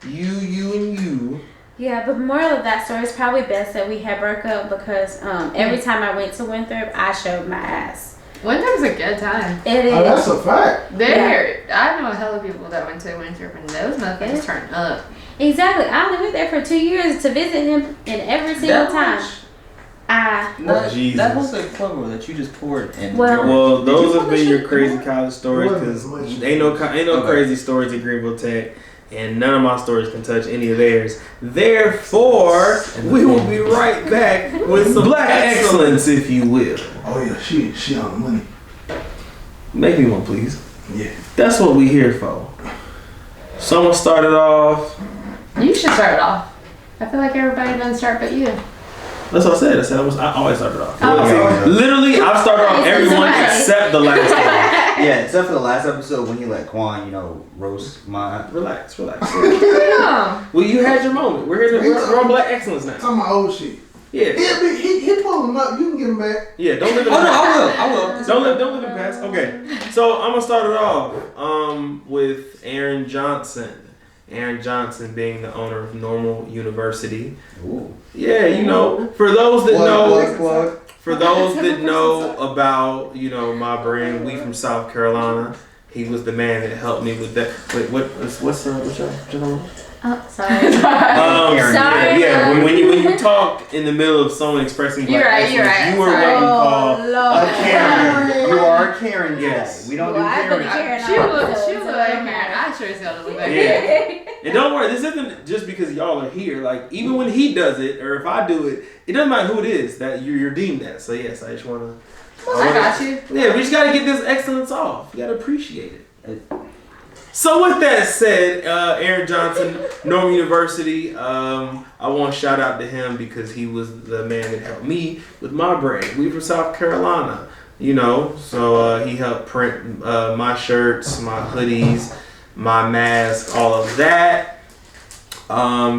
You, and you. Yeah, but moral of that story is probably best that we had broke up because every time I went to Winthrop, I showed my ass. Winthrop's a good time. It is. Oh, that's a fact. I know a hell of people that went to Winthrop and those motherfuckers turned up. Exactly. I only went there for 2 years to visit him, and every single time. Jesus. That was a cover that you just poured in. Well, Did you those pour have that been your shit? crazy college stories because ain't no Okay. crazy stories at Greenville Tech, and none of my stories can touch any of theirs. Therefore, we will be right back with some black excellence, if you will. Oh yeah, she on the money. Make me one, please. Yeah. That's what we here for. Someone started off. You should start it off. I feel like everybody doesn't start but you. That's what I said. I always started off. Oh. Literally, I've started off everyone except the last one. Yeah, except for the last episode when he let Qwan, roast my. Relax. Yeah. Well, you had your moment. We're here to we're on black excellence now. Talking about old shit. Yeah. He pulled him up. You can get him back. Yeah, don't let him Oh no, pass. I will. Don't let him pass. Okay. So I'm gonna start it off with Aaron Johnson. Aaron Johnson being the owner of Normal University. Ooh. Yeah, for those that know Plug. for those that know about, my brand, We From South Carolina, he was the man that helped me with that. Wait, what's your name? Oh, sorry. Aaron, Sorry. Yeah. When you talk in the middle of someone expressing black You're right, excellence, you are sorry. what we call Lord. a Karen. You are a Karen. Yes. We don't Well, do I've been a Karen. Karen. She all was episodes, like, so it man, I sure as hell look like Yeah. And don't worry, this isn't just because y'all are here. Like, even when he does it, or if I do it, it doesn't matter who it is that you're deemed as. So yes, I just wanna. I got you. Yeah, we just gotta get this excellence off. You gotta appreciate it. So with that said, Aaron Johnson, Normal University, I want to shout out to him because he was the man that helped me with my brand. We From South Carolina, so he helped print my shirts, my hoodies, my mask, all of that.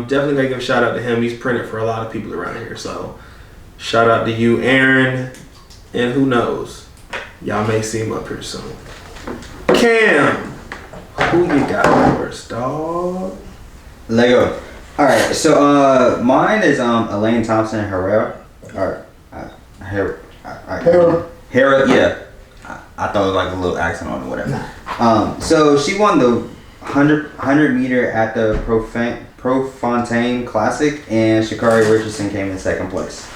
Definitely gotta give a shout out to him. He's printed for a lot of people around here. So shout out to you, Aaron. And who knows, y'all may see him up here soon. Cam, who you got first, dog? Lego. All right, so mine is Elaine Thompson Herrera. Hera, yeah. I thought it was like a little accent on it, whatever. So she won the 100 meter at the Profontaine Classic, and Sha'Carri Richardson came in second place.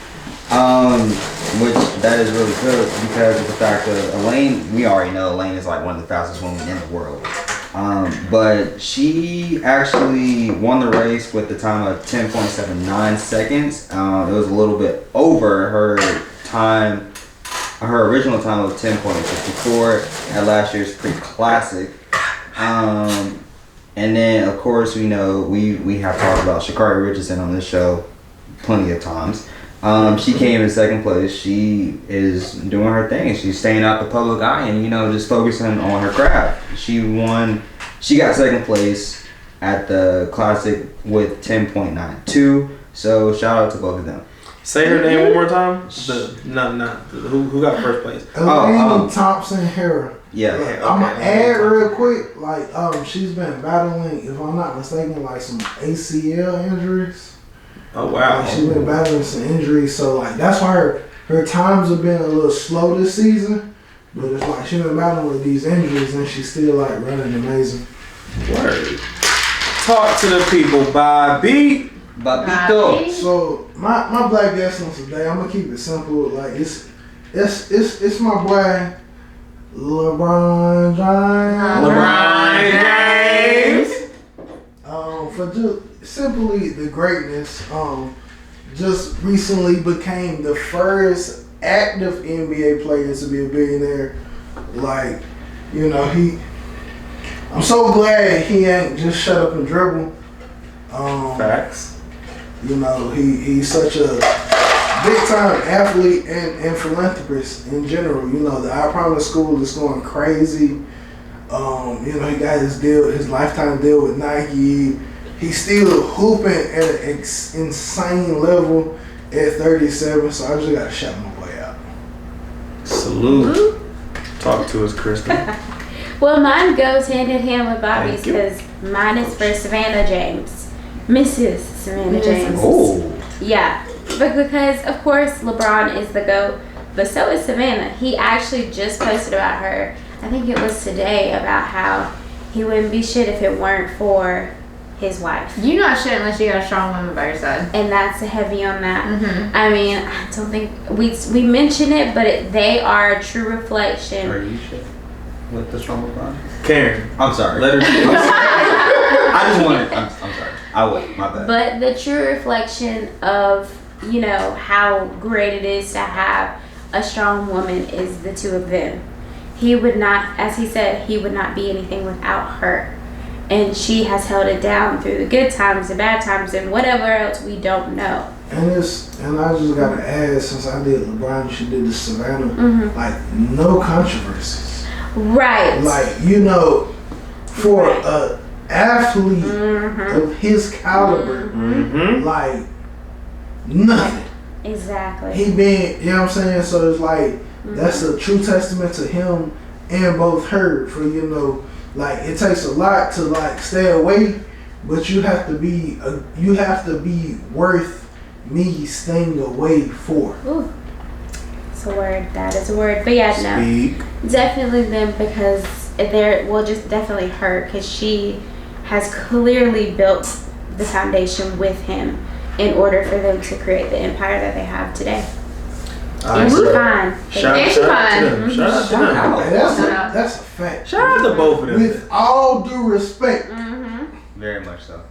Which that is really good because of the fact that Elaine, we already know Elaine is like one of the fastest women in the world. But she actually won the race with the time of 10.79 seconds. It was a little bit over her time, her original time of 10.54 at last year's pre-classic. And then of course we know we have talked about Sha'Carri Richardson on this show plenty of times. She came in second place. She is doing her thing. She's staying out the public eye and, just focusing on her craft. She got second place at the Classic with 10.92. So shout out to both of them. Say her name one more time. Who got first place? Elaine Thompson Hera. Yeah. I'm gonna add real quick. She's been battling, if I'm not mistaken, like some ACL injuries. Oh wow! She's been battling some injuries, so that's why her times have been a little slow this season. But it's like she's been battling with these injuries, and she's still running amazing. Word. Talk to the people, Bobby. Babito. So my black guest on today, I'm gonna keep it simple. It's my boy LeBron James. For just simply the greatness, just recently became the first active NBA player to be a billionaire. I'm so glad he ain't just shut up and dribble. Facts. He's such a big time athlete and philanthropist in general. The I Promise School is going crazy. He got his lifetime deal with Nike. He's still hooping at an insane level at 37, so I just got to shout my boy out. Salute. Talk to us, Kristyn. Well, mine goes hand in hand with Bobby's because mine is for Savannah James. Mrs. Savannah James. Oh. Yeah, but because, of course, LeBron is the GOAT, but so is Savannah. He actually just posted about her, I think it was today, about how he wouldn't be shit if it weren't for his wife. You're not shit unless you got a strong woman by your side. And that's heavy on that. Mm-hmm. I mean, I don't think we mention it, but they are a true reflection. Are you shit with the strong LeBron? Karen, I'm sorry. let her do it. I just wanted. I'm sorry. I would. My bad. But the true reflection of, how great it is to have a strong woman is the two of them. He would not, as he said, he would not be anything without her. And she has held it down through the good times, the bad times, and whatever else we don't know. And I just gotta add, since I did LeBron, she did the Savannah, no controversies. Right. For a athlete of his caliber, nothing. Exactly. He been, you know what I'm saying? So it's that's a true testament to him and both her for, it takes a lot to stay away, but you have to be worth me staying away for. Ooh. It's a word. That is a word. But yeah, Speak. no. Definitely them because just definitely her because she has clearly built the foundation with him in order for them to create the empire that they have today. And she's fine. Shout out to them. Shout out to them. That's a fact. Shout out to both of them. With all due respect. Very much so.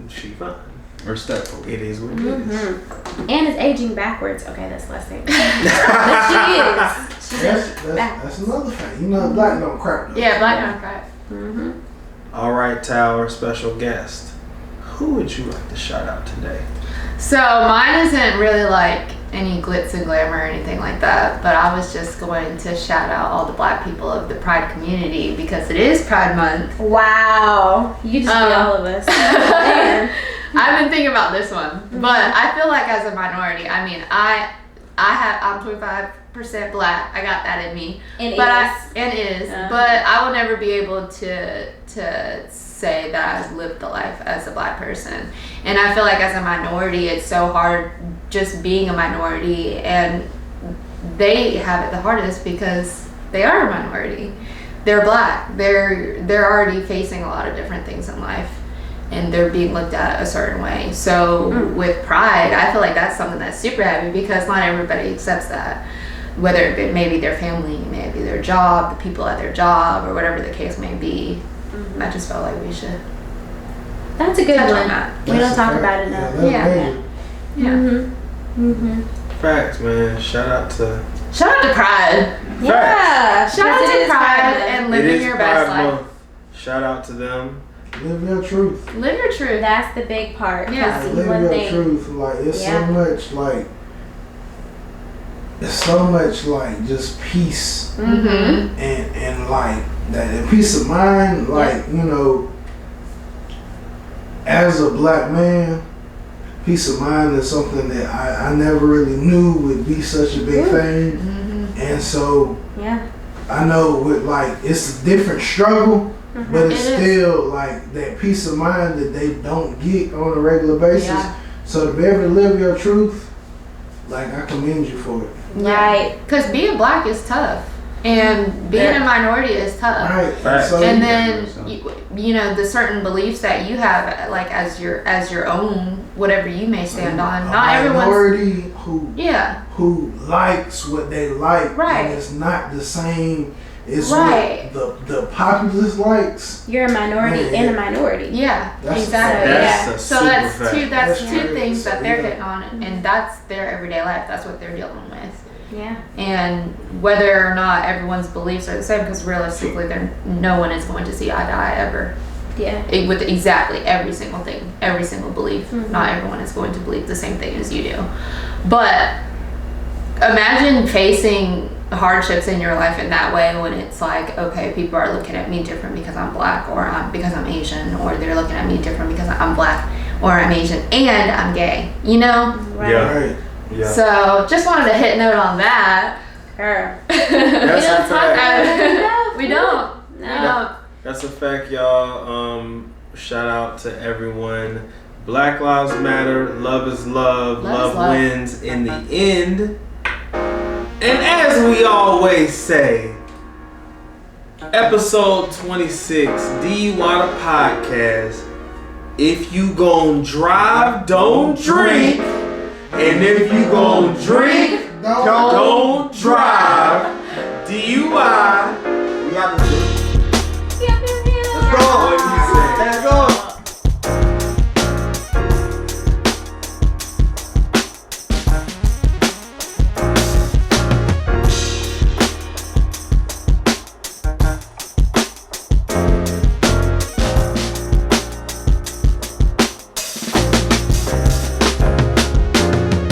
She fine. Respectful. It is what it is. And is aging backwards. Okay, that's less than. But she is. That's another fact. Black don't crack. Yeah, black don't crack. All right, Thao, our special guest. Who would you like to shout out today? So mine isn't really any glitz and glamour or anything like that, but I was just going to shout out all the black people of the Pride community because it is Pride Month. Wow. You just beat all of us. I've been thinking about this one, but I feel like as a minority, I mean, I'm 25% black. I got that in me. But I will never be able to say that I've lived the life as a black person. And I feel like as a minority, it's so hard just being a minority, and they have it the hardest because they are a minority. They're black. They're already facing a lot of different things in life, and they're being looked at a certain way. So with Pride, I feel like that's something that's super heavy because not everybody accepts that. Whether it be maybe their family, maybe their job, the people at their job, or whatever the case may be. I just felt like we should. That's a good touch one. on that. We don't talk about it enough. Yeah. Facts, man. Shout out to Pride. Yeah. Shout out to Pride and living your best life. Month. Shout out to them. Live your truth. Live your truth. That's the big part. Yeah. Live your truth. Like it's so much like just peace and like that and peace of mind. Like you know, as a black man, peace of mind is something that I never really knew would be such a big thing. And so I know with like it's a different struggle. But it's still like that peace of mind that they don't get on a regular basis. Yeah. So to be able to live your truth, like I commend you for it. Right. Because being black is tough. And being a minority is tough. Right. So, and then you know the certain beliefs that you have like as your own whatever you may stand on. Not everyone's minority who likes what they like. Right. And it's not the same. It's what the populace likes. You're a minority in a minority. Yeah, that's exactly. So that's that's two things that they're hitting on, and that's their everyday life. That's what they're dealing with. Yeah. And whether or not everyone's beliefs are the same, because realistically, no one is going to see eye to eye ever. Yeah. With exactly every single thing, every single belief. Not everyone is going to believe the same thing as you do. But imagine facing hardships in your life in that way when it's like, okay, people are looking at me different because I'm black or because I'm Asian, or they're looking at me different because I'm black or I'm Asian and I'm gay, you know? Right. Yeah. So just wanted to hit note on that. Girl. That's a fact. We don't. That's a fact, y'all. Shout out to everyone. Black Lives Matter. Love is love. Love wins in the end. And as we always say, episode 26, DUI the podcast. If you gon' drive, don't drink. And if you gon' drink, don't drive. DUI. We got this shit. Let's go.